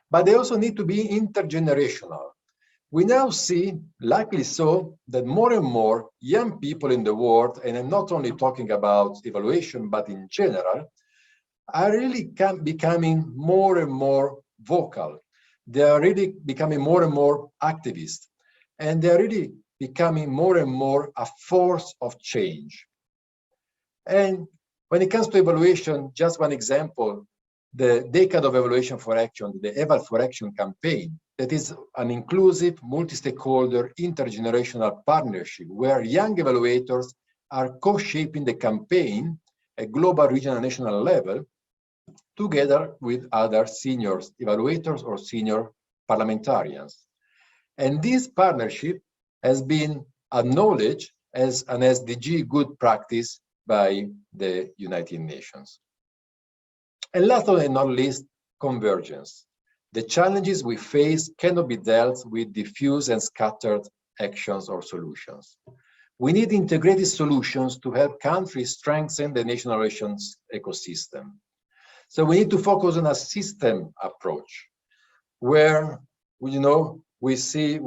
But they also need to be intergenerational. We now see, likely so, that more and more young people in the world, and I'm not only talking about evaluation, but in general, are really becoming more and more vocal. They are really becoming more and more activist, and they are really becoming more and more a force of change. And when it comes to evaluation, just one example, the Decade of Evaluation for Action, the Eval for Action campaign, that is an inclusive, multi-stakeholder, intergenerational partnership where young evaluators are co-shaping the campaign at global, regional, and national level together with other senior evaluators or senior parliamentarians. And this partnership has been acknowledged as an SDG good practice by the United Nations. And last but not least, convergence. The challenges we face cannot be dealt with diffuse and scattered actions or solutions. We need integrated solutions to help countries strengthen the national relations ecosystem. So we need to focus on a system approach where, we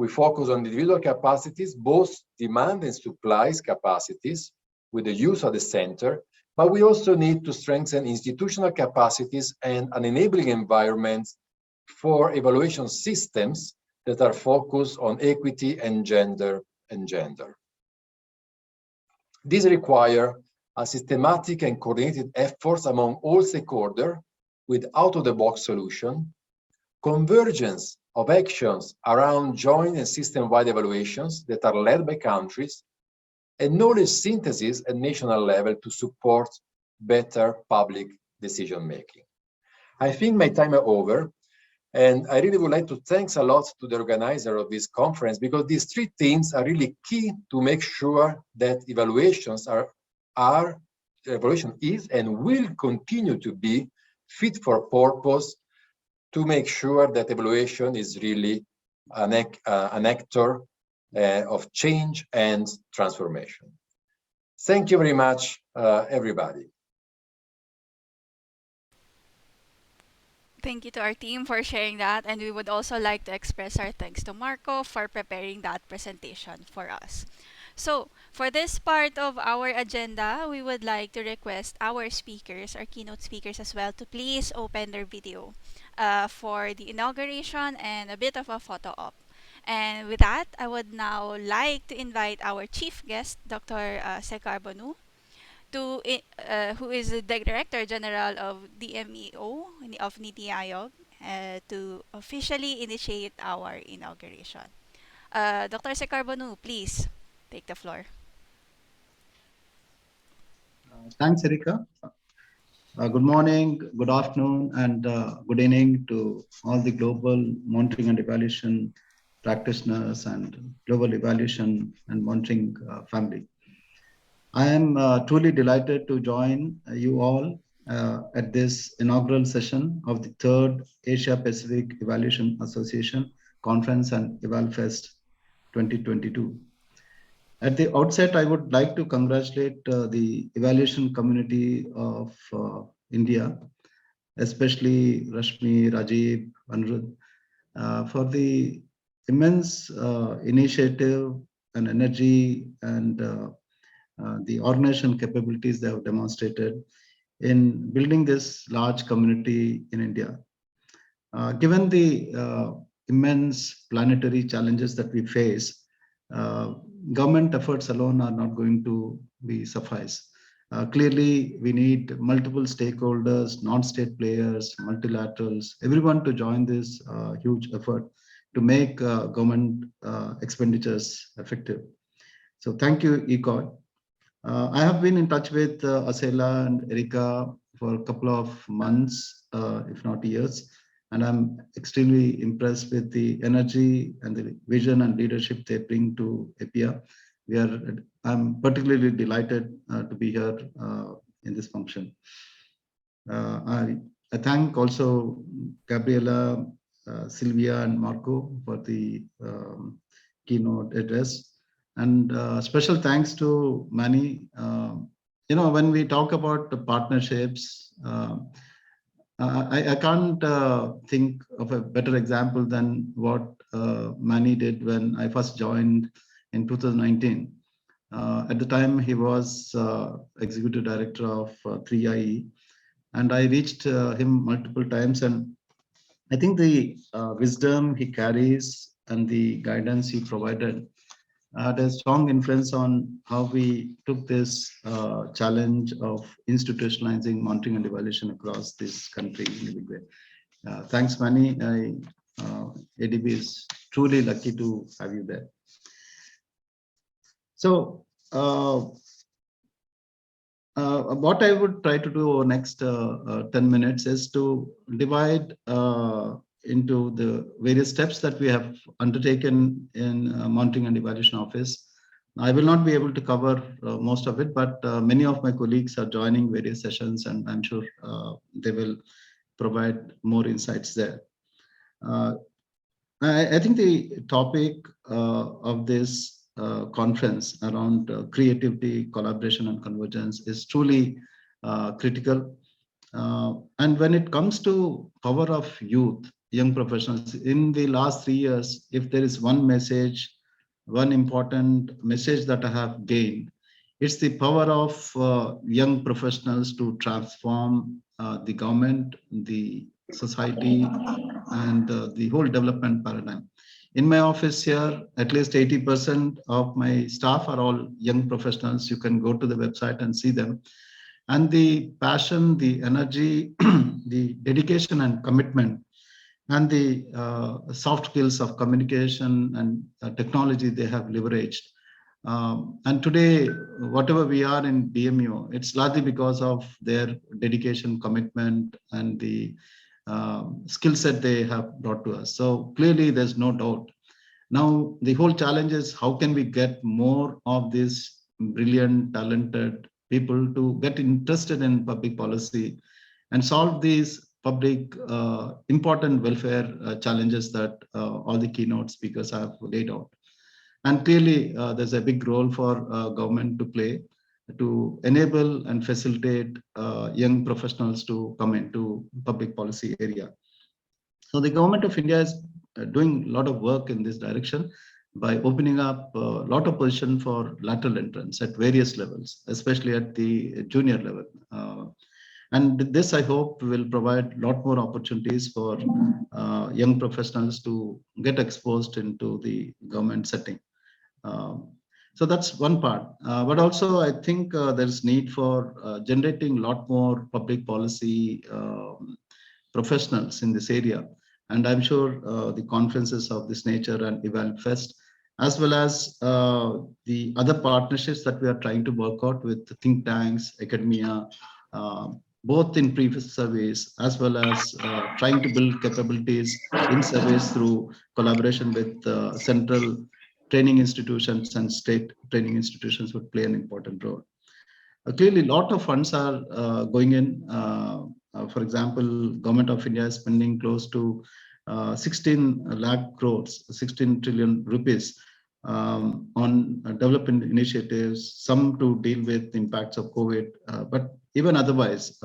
focus on individual capacities, both demand and supplies capacities, with the use at the center, but we also need to strengthen institutional capacities and an enabling environment for evaluation systems that are focused on equity and gender. These require a systematic and coordinated efforts among all stakeholders with out-of-the-box solution, convergence of actions around joint and system-wide evaluations that are led by countries, and knowledge synthesis at national level to support better public decision-making. I think my time is over, and I really would like to thank a lot to the organizer of this conference, because these three things are really key to make sure that evaluations evaluation is and will continue to be fit for purpose, to make sure that evaluation is really an actor of change and transformation. Thank you very much, everybody. Thank you to our team for sharing that, and we would also like to express our thanks to Marco for preparing that presentation for us. So, for this part of our agenda, we would like to request our speakers, our keynote speakers as well, to please open their video for the inauguration and a bit of a photo op. And with that, I would now like to invite our chief guest, Dr. Sekar Bonu, who is the Director General of DMEO of Niti Aayog, to officially initiate our inauguration. Dr. Sekar Bonu, please take the floor. Thanks, Erika. Good morning, good afternoon, and good evening to all the global monitoring and evaluation practitioners and global evaluation and monitoring family. I am truly delighted to join you all at this inaugural session of the 3rd Asia Pacific Evaluation Association Conference and EvalFest 2022. At the outset, I would like to congratulate the evaluation community of India, especially Rashmi, Rajiv, Anirudh, for the immense initiative and energy and the organization capabilities they have demonstrated in building this large community in India. Given the immense planetary challenges that we face, government efforts alone are not going to be suffice. Clearly, we need multiple stakeholders, non-state players, multilaterals, everyone to join this huge effort to make government expenditures effective. So thank you, ECOI. I have been in touch with Acela and Erika for a couple of months, if not years, and I'm extremely impressed with the energy and the vision and leadership they bring to APEA. I'm particularly delighted to be here in this function. I thank also Gabriela, Sylvia, and Marco for the keynote address. And special thanks to Manny. When we talk about the partnerships, I can't think of a better example than what Manny did when I first joined in 2019. At the time, he was executive director of 3IE, and I reached him multiple times. And I think the wisdom he carries and the guidance he provided had a strong influence on how we took this challenge of institutionalizing monitoring and evaluation across this country in a big way. Thanks, Manny. I ADB is truly lucky to have you there. So what I would try to do over next 10 minutes is to divide into the various steps that we have undertaken in Monitoring and Evaluation Office. I will not be able to cover most of it, but many of my colleagues are joining various sessions, and I'm sure they will provide more insights there. I think the topic of this conference around creativity, collaboration, and convergence is truly critical. And when it comes to power of youth, young professionals, in the last 3 years, if there is one message, one important message that I have gained, it's the power of young professionals to transform the government, the society, and the whole development paradigm. In my office here, at least 80% of my staff are all young professionals. You can go to the website and see them. And the passion, the energy, the dedication and commitment, and the soft skills of communication and technology they have leveraged. And today, whatever we are in DMU, it's largely because of their dedication, commitment, and the skill set they have brought to us. So clearly, there's no doubt. Now, the whole challenge is how can we get more of these brilliant, talented people to get interested in public policy and solve these public important welfare challenges that all the keynote speakers have laid out. And clearly, there's a big role for government to play to enable and facilitate young professionals to come into public policy area. So the government of India is doing a lot of work in this direction by opening up a lot of position for lateral entrance at various levels, especially at the junior level. And this, I hope, will provide a lot more opportunities for young professionals to get exposed into the government setting. So that's one part. But also, I think there's need for generating a lot more public policy professionals in this area. And I'm sure the conferences of this nature and EvalFest, as well as the other partnerships that we are trying to work out with think tanks, academia, both in previous surveys, as well as trying to build capabilities in surveys through collaboration with central training institutions and state training institutions would play an important role. Clearly, a lot of funds are going in. For example, Government of India is spending close to 16 lakh crores, 16 trillion rupees on development initiatives, some to deal with the impacts of COVID, but even otherwise,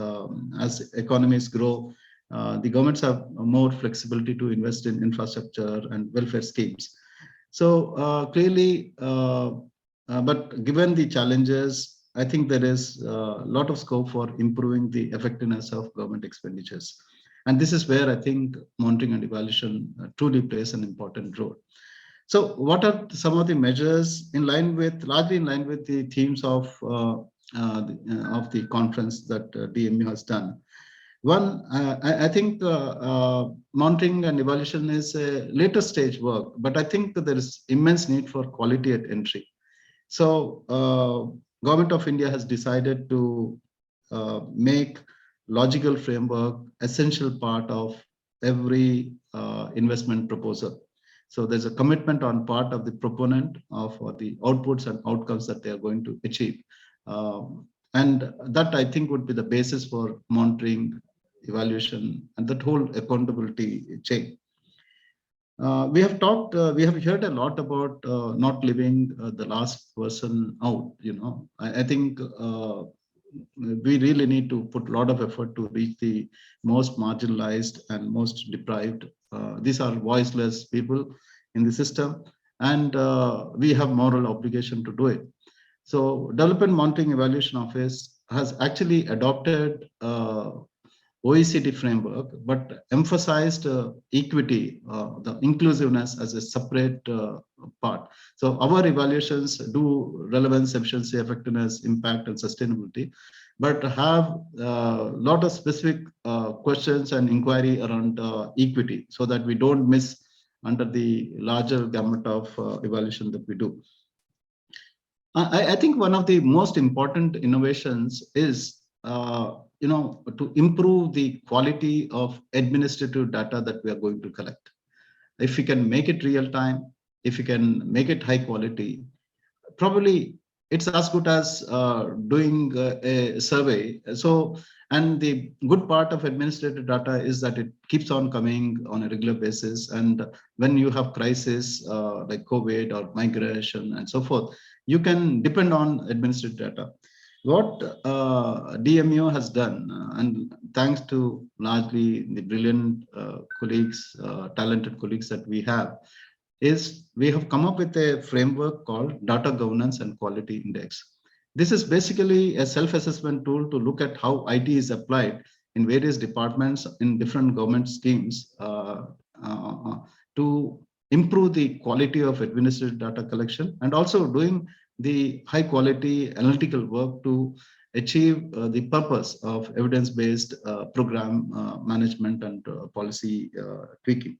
as economies grow, the governments have more flexibility to invest in infrastructure and welfare schemes. So clearly, but given the challenges, I think there is a lot of scope for improving the effectiveness of government expenditures. And this is where I think monitoring and evaluation truly plays an important role. So what are some of the measures largely in line with the themes of the conference that DMU has done? One, I think monitoring and evaluation is a later stage work, but I think that there is immense need for quality at entry. So Government of India has decided to make logical framework essential part of every investment proposal. So there's a commitment on part of the proponent of the outputs and outcomes that they are going to achieve. And that I think would be the basis for monitoring, evaluation, and that whole accountability chain. We have heard a lot about not leaving the last person out. I think we really need to put a lot of effort to reach the most marginalized and most deprived. These are voiceless people in the system, and we have moral obligation to do it. So Development Monitoring Evaluation Office has actually adopted OECD framework, but emphasized equity, the inclusiveness as a separate part. So our evaluations do relevance, efficiency, effectiveness, impact, and sustainability. but have a lot of specific questions and inquiry around equity, so that we don't miss under the larger gamut of evaluation that we do. I think one of the most important innovations is to improve the quality of administrative data that we are going to collect. If we can make it real time, if we can make it high quality, probably it's as good as doing a survey. So, and the good part of administrative data is that it keeps on coming on a regular basis. And when you have crisis like COVID or migration and so forth, you can depend on administrative data. What DMO has done, and thanks to largely the brilliant colleagues, talented colleagues that we have, is we have come up with a framework called Data Governance and Quality Index. This is basically a self-assessment tool to look at how IT is applied in various departments in different government schemes to improve the quality of administrative data collection, and also doing the high quality analytical work to achieve the purpose of evidence-based program management and policy tweaking.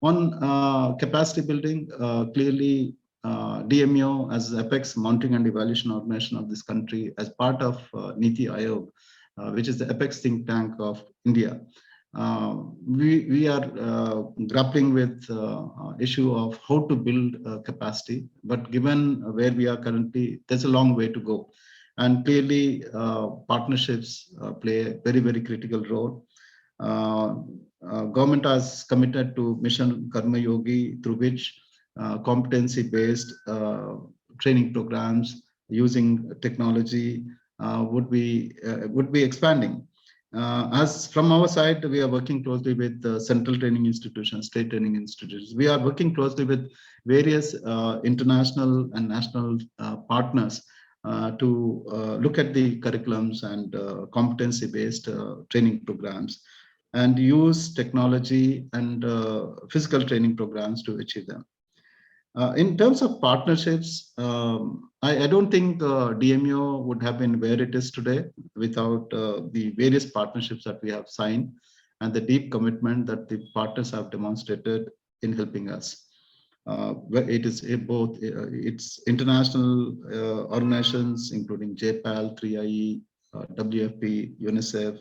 On capacity building, clearly DMO as Apex Monitoring and Evaluation Organization of this country, as part of Niti Aayog, which is the Apex think tank of India, we are grappling with issue of how to build capacity. But given where we are currently, there's a long way to go. And clearly partnerships play a very, very critical role. Government has committed to Mission Karma Yogi, through which competency-based training programs using technology would be expanding. As from our side, we are working closely with central training institutions, state training institutions. We are working closely with various international and national partners to look at the curriculums and competency-based training programs, and use technology and physical training programs to achieve them. In terms of partnerships, I don't think DMO would have been where it is today without the various partnerships that we have signed and the deep commitment that the partners have demonstrated in helping us. It is both it's international organizations, including JPAL, 3IE, WFP, UNICEF,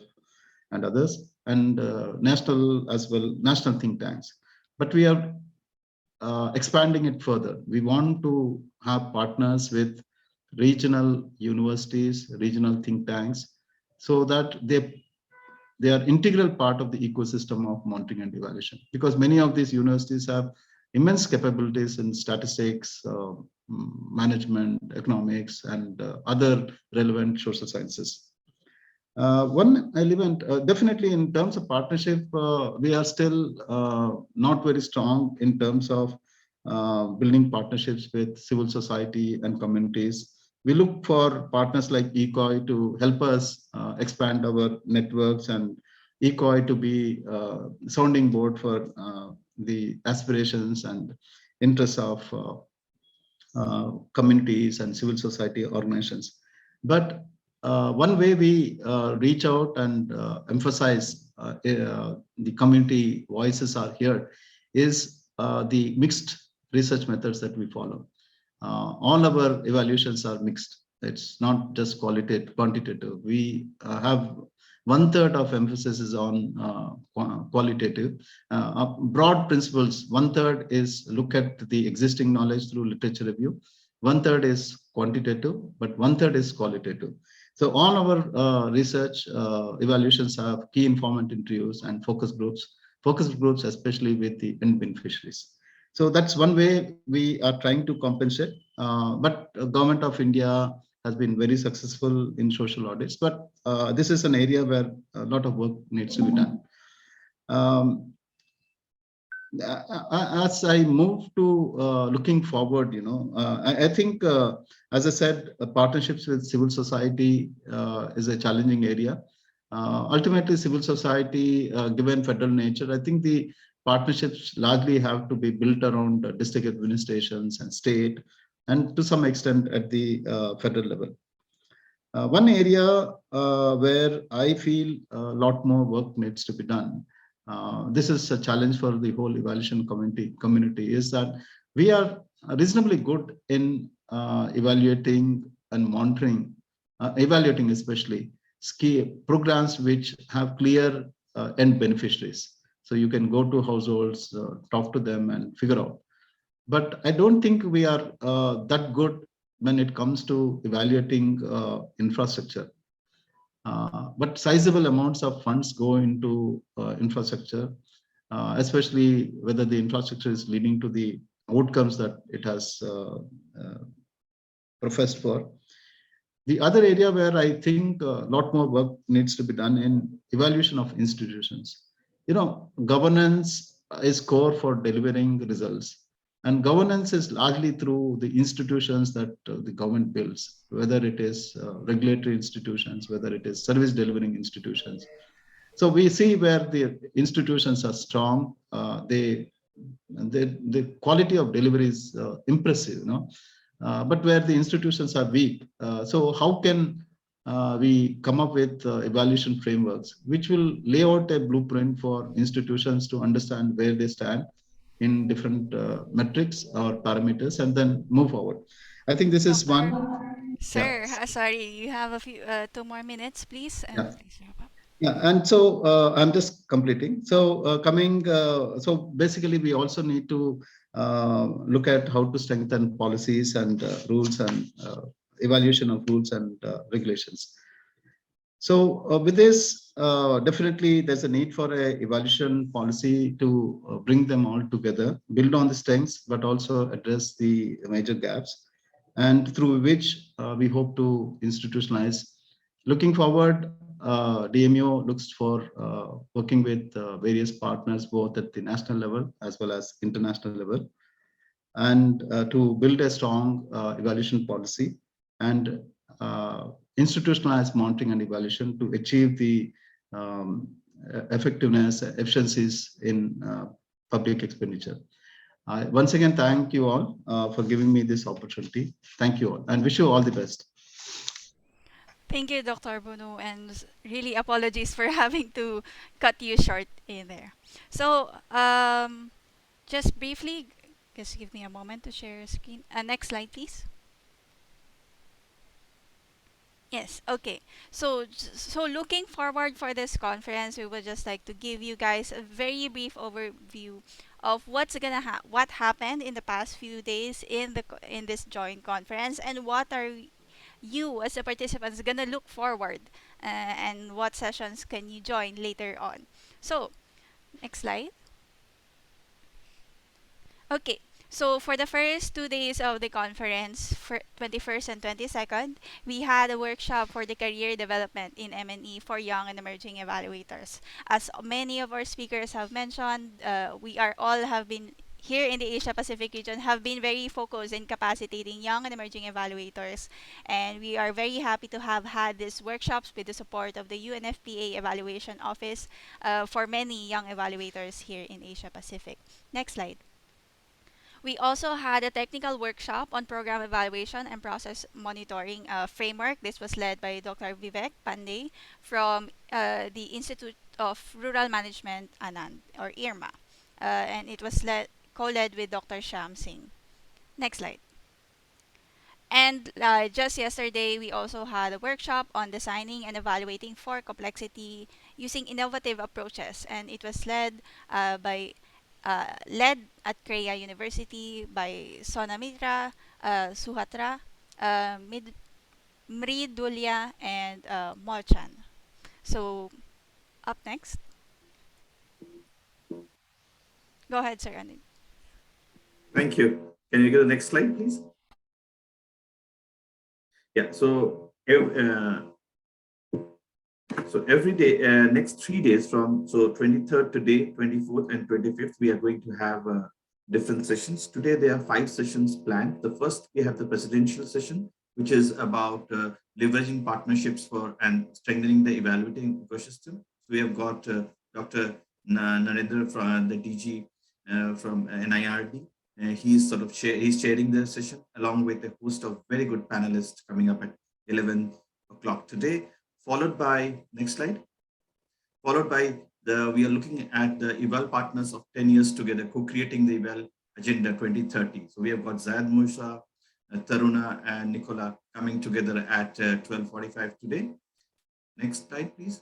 and others, and national as well, national think tanks. But we are expanding it further. We want to have partners with regional universities, regional think tanks, so that they are integral part of the ecosystem of monitoring and evaluation, because many of these universities have immense capabilities in statistics, management, economics, and other relevant social sciences. One element, definitely in terms of partnership, we are still not very strong in terms of building partnerships with civil society and communities. We look for partners like ECOI to help us expand our networks, and ECOI to be sounding board for the aspirations and interests of communities and civil society organizations. But one way we reach out and emphasize the community voices are here is the mixed research methods that we follow. All our evaluations are mixed. It's not just qualitative, quantitative. We have 1/3 of emphasis is on qualitative. Broad principles, 1/3 is look at the existing knowledge through literature review. 1/3 is quantitative, but 1/3 is qualitative. So all our research evaluations have key informant interviews and focus groups especially with the end beneficiaries. So that's one way we are trying to compensate. But Government of India has been very successful in social audits, but this is an area where a lot of work needs to be done. As I move to looking forward, I think, as I said, partnerships with civil society is a challenging area. Ultimately, civil society, given federal nature, I think the partnerships largely have to be built around district administrations and state, and to some extent at the federal level. One area where I feel a lot more work needs to be done, this is a challenge for the whole evaluation community, is that we are reasonably good in evaluating and monitoring, evaluating especially programs which have clear end beneficiaries. So you can go to households, talk to them and figure out. But I don't think we are that good when it comes to evaluating infrastructure. But sizable amounts of funds go into infrastructure, especially whether the infrastructure is leading to the outcomes that it has professed for. The other area where I think a lot more work needs to be done in evaluation of institutions. Governance is core for delivering results. And governance is largely through the institutions that the government builds, whether it is regulatory institutions, whether it is service delivering institutions. So we see where the institutions are strong, the quality of delivery is impressive, but where the institutions are weak. So how can we come up with evaluation frameworks which will lay out a blueprint for institutions to understand where they stand in different metrics or parameters and then move forward? I think this is one. Sir, sorry, you have a few 2 more minutes, please. And Yeah. please wrap up. Yeah, and so I'm just completing. So so basically we also need to look at how to strengthen policies and rules and evaluation of rules and regulations. So with this, definitely there's a need for a evaluation policy to bring them all together, build on the strengths, but also address the major gaps, and through which we hope to institutionalize. Looking forward, DMO looks for working with various partners, both at the national level as well as international level, and to build a strong evaluation policy and institutionalized monitoring and evaluation to achieve the effectiveness, efficiencies in public expenditure. Once again, thank you all for giving me this opportunity. Thank you all and wish you all the best. Thank you, Dr. Bunu, and really apologies for having to cut you short in there. So, just briefly, just give me a moment to share screen. Next slide, please. Yes, okay. So looking forward for this conference, we would just like to give you guys a very brief overview of what happened in the past few days in this joint conference, and what are you as a participants gonna look forward, and what sessions can you join later on. So, next slide. Okay. So for the first 2 days of the conference, for 21st and 22nd, we had a workshop for the career development in M&E for young and emerging evaluators. As many of our speakers have mentioned, we are all have been here in the Asia Pacific region have been very focused in capacitating young and emerging evaluators, and we are very happy to have had these workshops with the support of the UNFPA Evaluation Office for many young evaluators here in Asia Pacific. Next slide. We also had a technical workshop on program evaluation and process monitoring framework. This was led by Dr. Vivek Pandey from the Institute of Rural Management, Anand, or IRMA. And it was co-led with Dr. Shyam Singh. Next slide. And just yesterday, we also had a workshop on designing and evaluating for complexity using innovative approaches. And it was led at CREA University by Sona Mitra, Suhatra, Mridulya, and Molchan. So, up next. Go ahead, Sir Anil. Thank you. Can you get the next slide, please? Yeah, so every day, next 3 days from 23rd today, 24th and 25th, we are going to have different sessions. Today there are 5 sessions planned. The first, we have the presidential session, which is about leveraging partnerships for and strengthening the evaluating ecosystem. So we have got Dr. Narendra from the DG from NIRD. He's sort of he's chairing the session along with a host of very good panelists coming up at 11 o'clock today, followed by, next slide, followed by we are looking at the Eval partners of 10 years together, co-creating the Eval Agenda 2030. So we have got Zayed Musa, Taruna and Nicola coming together at 12:45 today. Next slide, please.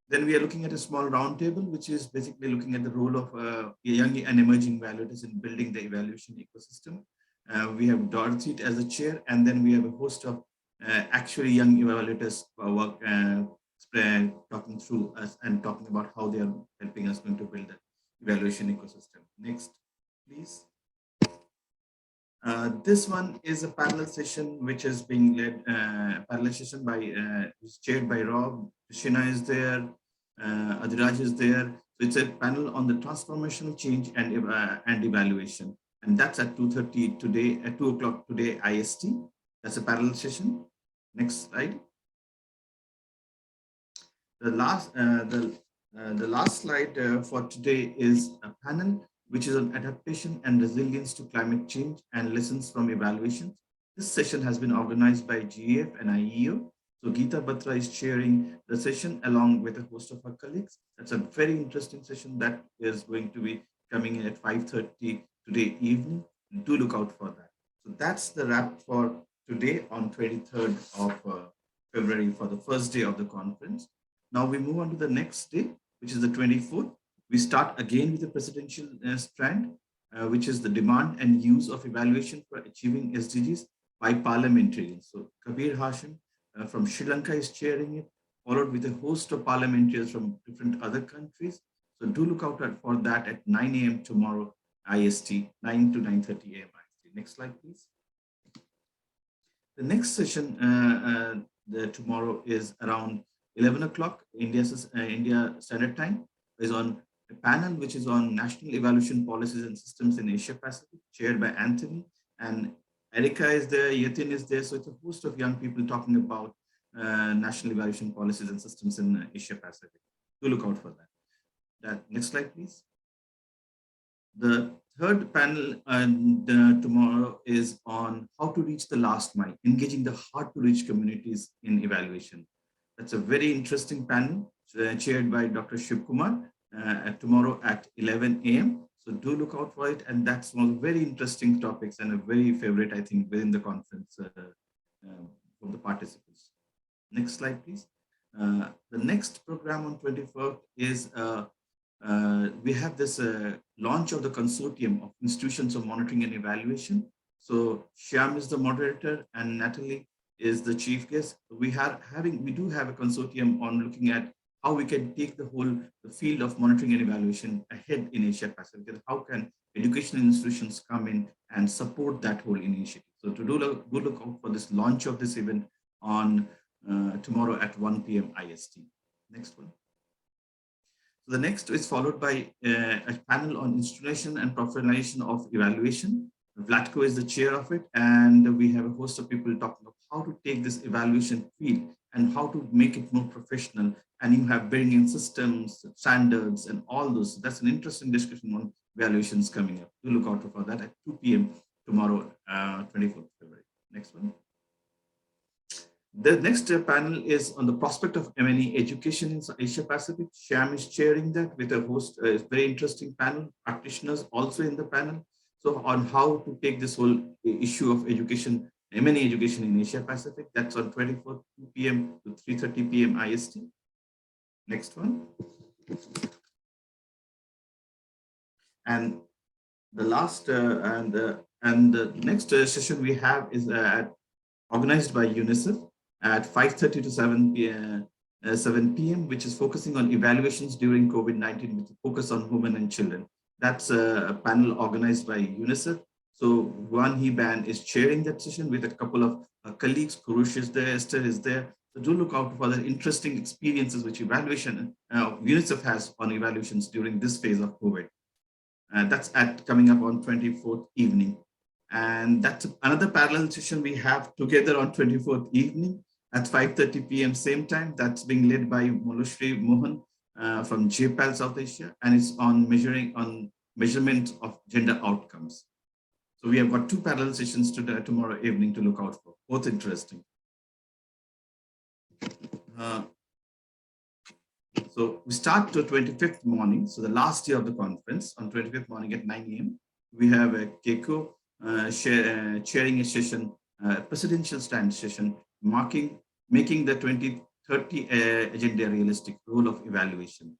Then we are looking at a small roundtable, which is basically looking at the role of young and emerging evaluators in building the evaluation ecosystem. We have Dorothy as a chair, and then we have a host of actually young evaluators work talking through us and talking about how they are helping us going to build the evaluation ecosystem. Next, please. This one is a parallel session which is being led, parallel session by, is chaired by Rob. Shina is there, Adiraj is there. So it's a panel on the transformational change and evaluation. And that's at 2:30 today, at 2 o'clock today, IST. That's a parallel session. Next slide. The last slide for today is a panel which is on adaptation and resilience to climate change and lessons from evaluations. This session has been organized by GEF and IEO. So Geeta Batra is chairing the session along with a host of her colleagues. That's a very interesting session that is going to be coming in at 5:30 today evening. Do look out for that. So that's the wrap for today on 23rd of February for the first day of the conference. Now we move on to the next day, which is the 24th. We start again with the presidential strand, which is the demand and use of evaluation for achieving SDGs by parliamentarians. So Kabir Hashim from Sri Lanka is chairing it, followed with a host of parliamentarians from different other countries. So do look out for that at 9 a.m. tomorrow, IST, 9 to 9:30 a.m. IST. Next slide, please. The next session tomorrow is around 11 o'clock India Standard Time, is on a panel which is on national evaluation policies and systems in Asia Pacific, chaired by Anthony, and Erica is there, Yatin is there. So it's a host of young people talking about national evaluation policies and systems in Asia Pacific. Do look out for that. Next slide, please. The third panel tomorrow is on how to reach the last mile, engaging the hard to reach communities in evaluation. That's a very interesting panel chaired by Dr. Shiv Kumar tomorrow at 11 a.m. So do look out for it. And that's one of the very interesting topics and a very favorite, I think, within the conference from the participants. Next slide, please. The next program on 24th is we have this launch of the consortium of institutions of monitoring and evaluation. So Shyam is the moderator and Natalie is the chief guest. We do have a consortium on looking at how we can take the field of monitoring and evaluation ahead in Asia Pacific, and how can educational institutions come in and support that whole initiative. So to do look out for this launch of this event on tomorrow at 1 p.m. IST. Next one. So the next is followed by a panel on institution and professionalization of evaluation. Vlatko is the chair of it, and we have a host of people talking about how to take this evaluation field and how to make it more professional. And you have bringing in systems, standards, and all those. So that's an interesting discussion on evaluations coming up. Do look out for that at 2 p.m. tomorrow, 24th February. Next one. The next panel is on the prospect of M&E education in Asia Pacific. Shyam is chairing that with a host, a very interesting panel, practitioners also in the panel. So on how to take this whole issue of education, M&E education in Asia Pacific. That's on 24th, 2 p.m. to 3:30 p.m. IST. Next one. And the last and the next session we have is organized by UNICEF at 5:30 to 7 p.m., which is focusing on evaluations during COVID-19 with a focus on women and children. That's a panel organized by UNICEF. So Juan Heban is chairing that session with a couple of colleagues. Kurush is there, Esther is there. So do look out for the interesting experiences which evaluation UNICEF has on evaluations during this phase of COVID. That's coming up on 24th evening. And that's another parallel session we have together on 24th evening at 5:30 p.m. same time. That's being led by Molushri Mohan from JPAL South Asia, and it's on measurement of gender outcomes. So we have got two parallel sessions tomorrow evening to look out for, both interesting. So we start to 25th morning. So the last day of the conference on 25th morning at 9 a.m. We have a Keiko chairing a session, presidential stand session, making the 2030 agenda realistic role of evaluation.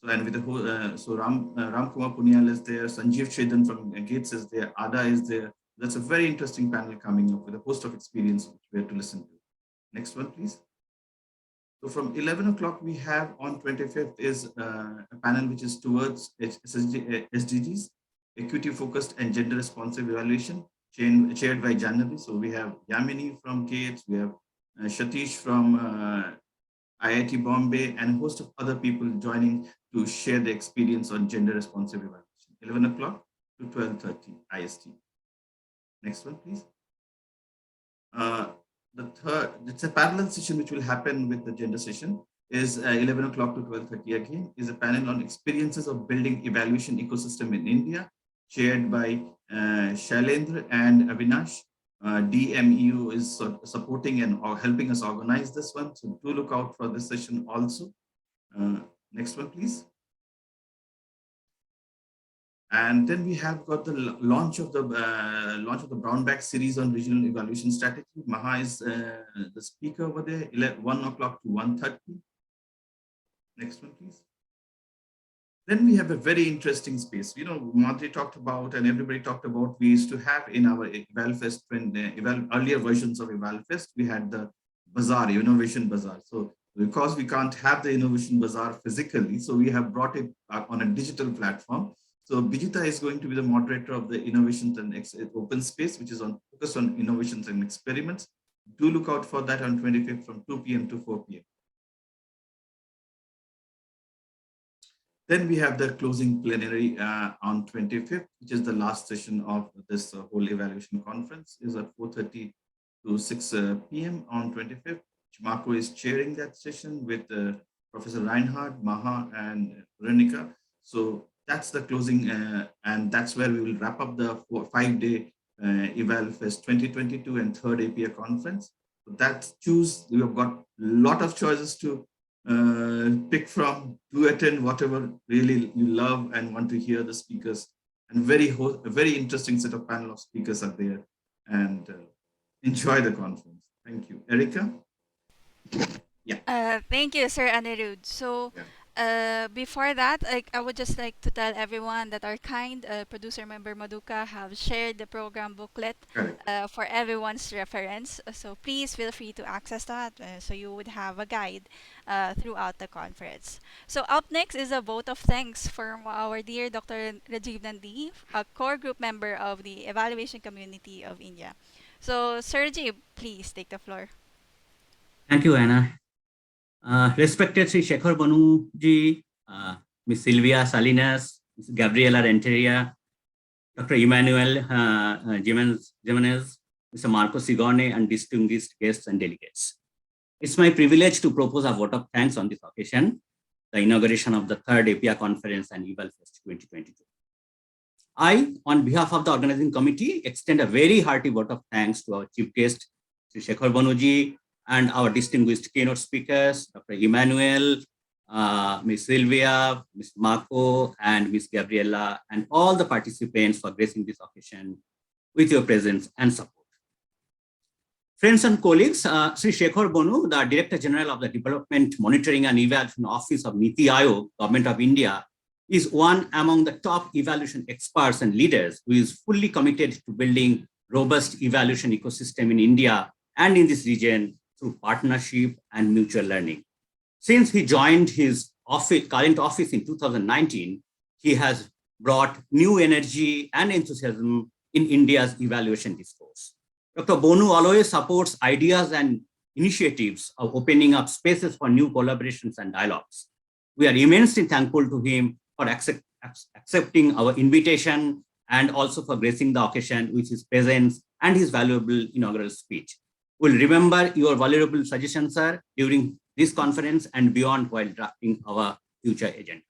So and with the whole, Ram Kumar Punyal is there, Sanjeev Chedan from Gates is there, Ada is there. That's a very interesting panel coming up with a host of experience which we have to listen to. Next one, please. So from 11 o'clock, we have on 25th is a panel which is towards SDGs, equity focused and gender responsive evaluation, chaired by Jannavi. So we have Yamini from Gates, we have Satish from IIT Bombay, and a host of other people joining to share the experience on gender responsive evaluation. 11 o'clock to 12:30 IST. Next one, please. The third, it's a parallel session which will happen with the gender session, is 11 o'clock to 12:30 again, is a panel on experiences of building evaluation ecosystem in India, chaired by Shailendra and Avinash. DMEU is supporting and helping us organize this one. So do look out for this session also. Next one, please. And then we have got the launch of the brown bag series on regional evaluation strategy. Maha is the speaker over there, 1 o'clock to 1:30. Next one, please. Then we have a very interesting space. You know, Madhuri talked about and everybody talked about, we used to have in our EvalFest, earlier versions of EvalFest, we had the bazaar, innovation bazaar. So because we can't have the innovation bazaar physically, so we have brought it on a digital platform. So Bijita is going to be the moderator of the innovations and open space, which is focused on innovations and experiments. Do look out for that on 25th from 2 p.m. to 4 p.m. Then we have the closing plenary on 25th, which is the last session of this whole evaluation conference, is at 4:30 to 6 p.m. on 25th. Marco is chairing that session with Professor Reinhardt, Maha, and Renika. So that's the closing, and that's where we will wrap up the 5-day EvalFest 2022 and third APEA conference. So we have got a lot of choices to pick from, to attend whatever really you love and want to hear the speakers, and a very interesting set of panel of speakers are there, and enjoy the conference. Thank you. Erica? Yeah. Thank you, Sir Anirudh. So, before that, I would just like to tell everyone that our kind producer member Maduka have shared the program booklet for everyone's reference. So please feel free to access that so you would have a guide throughout the conference. So up next is a vote of thanks from our dear Dr. Rajiv Nandi, a core group member of the evaluation community of India. So Sir Rajiv, please take the floor. Thank you, Anna. Respected Sri Shekhar Banu ji, Ms. Sylvia Salinas, Ms. Gabriela Renteria, Dr. Emmanuel Jimenez, Mr. Marco Sigone, and distinguished guests and delegates. It's my privilege to propose a vote of thanks on this occasion, the inauguration of the third APEA conference and EvalFest 2022. I, on behalf of the organizing committee, extend a very hearty vote of thanks to our chief guest, Sri Shekhar Banu ji, and our distinguished keynote speakers, Dr. Emmanuel, Ms. Sylvia, Ms. Marco, and Ms. Gabriela, and all the participants for gracing this occasion with your presence and support. Friends and colleagues, Sri Shekhar Banu, the Director General of the Development Monitoring and Evaluation Office of Niti Aayog, Government of India, is one among the top evaluation experts and leaders who is fully committed to building robust evaluation ecosystem in India and in this region through partnership and mutual learning. Since he joined his current office in 2019, he has brought new energy and enthusiasm in India's evaluation discourse. Dr. Bonu always supports ideas and initiatives of opening up spaces for new collaborations and dialogues. We are immensely thankful to him for accepting our invitation and also for gracing the occasion with his presence and his valuable inaugural speech. We'll remember your valuable suggestions, sir, during this conference and beyond while drafting our future agenda.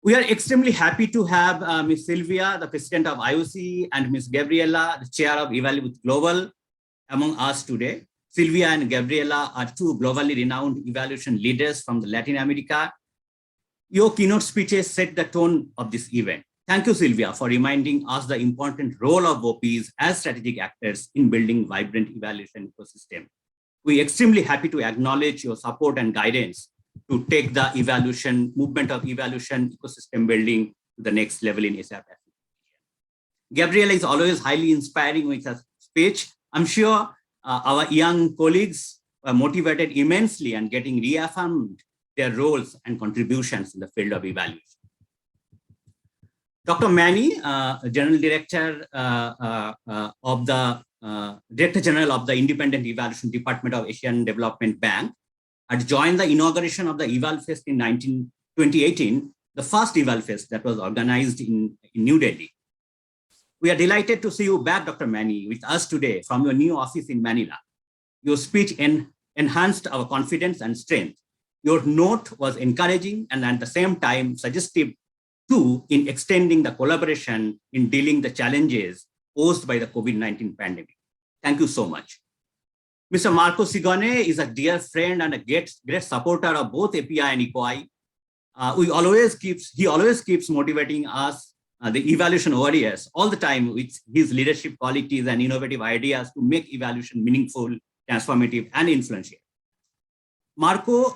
We are extremely happy to have Ms. Sylvia, the president of IOC, and Ms. Gabriela, the chair of Evaluate Global, among us today. Sylvia and Gabriela are two globally renowned evaluation leaders from Latin America. Your keynote speeches set the tone of this event. Thank you, Sylvia, for reminding us the important role of OPs as strategic actors in building vibrant evaluation ecosystem. We're extremely happy to acknowledge your support and guidance to take the evaluation movement of evaluation ecosystem building to the next level in Asia Pacific. Gabriela is always highly inspiring with her speech. I'm sure our young colleagues were motivated immensely and getting reaffirmed their roles and contributions in the field of evaluation. Dr. Manny, General Director Director General of the Independent Evaluation Department of Asian Development Bank, had joined the inauguration of the EvalFest in 2018, the first EvalFest that was organized in New Delhi. We are delighted to see you back, Dr. Manny, with us today from your new office in Manila. Your speech enhanced our confidence and strength. Your note was encouraging and at the same time suggestive too in extending the collaboration in dealing the challenges posed by the COVID-19 pandemic. Thank you so much. Mr. Marco Sigone is a dear friend and a great supporter of both APEA and ECOI. He always keeps motivating us, the evaluation warriors, all the time with his leadership qualities and innovative ideas to make evaluation meaningful, transformative, and influential. Marco,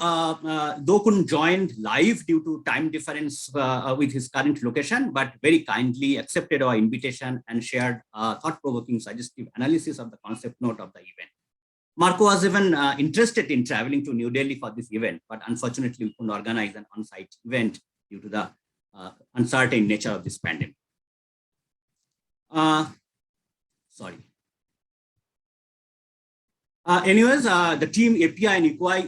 though couldn't join live due to time difference with his current location, but very kindly accepted our invitation and shared thought-provoking suggestive analysis of the concept note of the event. Marco was even interested in traveling to New Delhi for this event, but unfortunately we couldn't organize an on-site event due to the uncertain nature of this pandemic. Sorry. Anyways, the team APEA and ECOI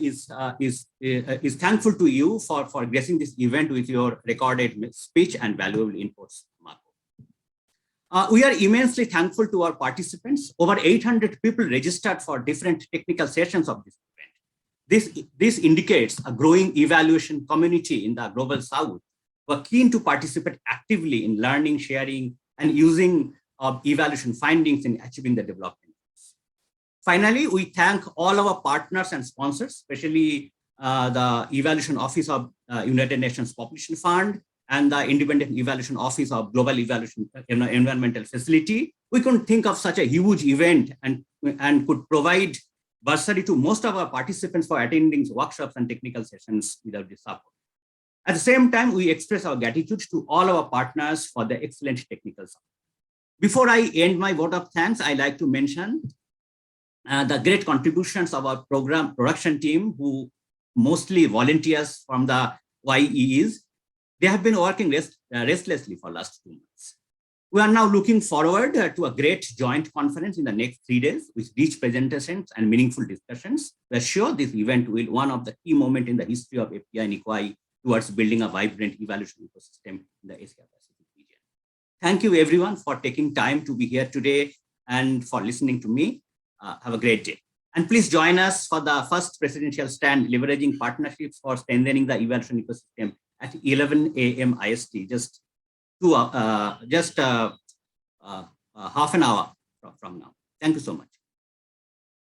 is thankful to you for gracing this event with your recorded speech and valuable inputs, Marco. We are immensely thankful to our participants. Over 800 people registered for different technical sessions of this event. This indicates a growing evaluation community in the Global South who are keen to participate actively in learning, sharing, and using of evaluation findings in achieving the development. Finally, we thank all our partners and sponsors, especially the Evaluation Office of United Nations Population Fund and the Independent Evaluation Office of Global Evaluation Environmental Facility. We couldn't think of such a huge event and could provide bursary to most of our participants for attending workshops and technical sessions without this support. At the same time, we express our gratitude to all our partners for the excellent technical support. Before I end my vote of thanks, I'd like to mention the great contributions of our program production team, who mostly volunteers from the YEEs. They have been working restlessly for the last 2 months. We are now looking forward to a great joint conference in the next 3 days with rich presentations and meaningful discussions. We are sure this event will be one of the key moments in the history of APEA and ECOI towards building a vibrant evaluation ecosystem in the Asia Pacific region. Thank you everyone for taking time to be here today and for listening to me. Have a great day. And please join us for the first presidential stand, leveraging partnerships for strengthening the evaluation ecosystem at 11 a.m. IST, just half an hour from now. Thank you so much.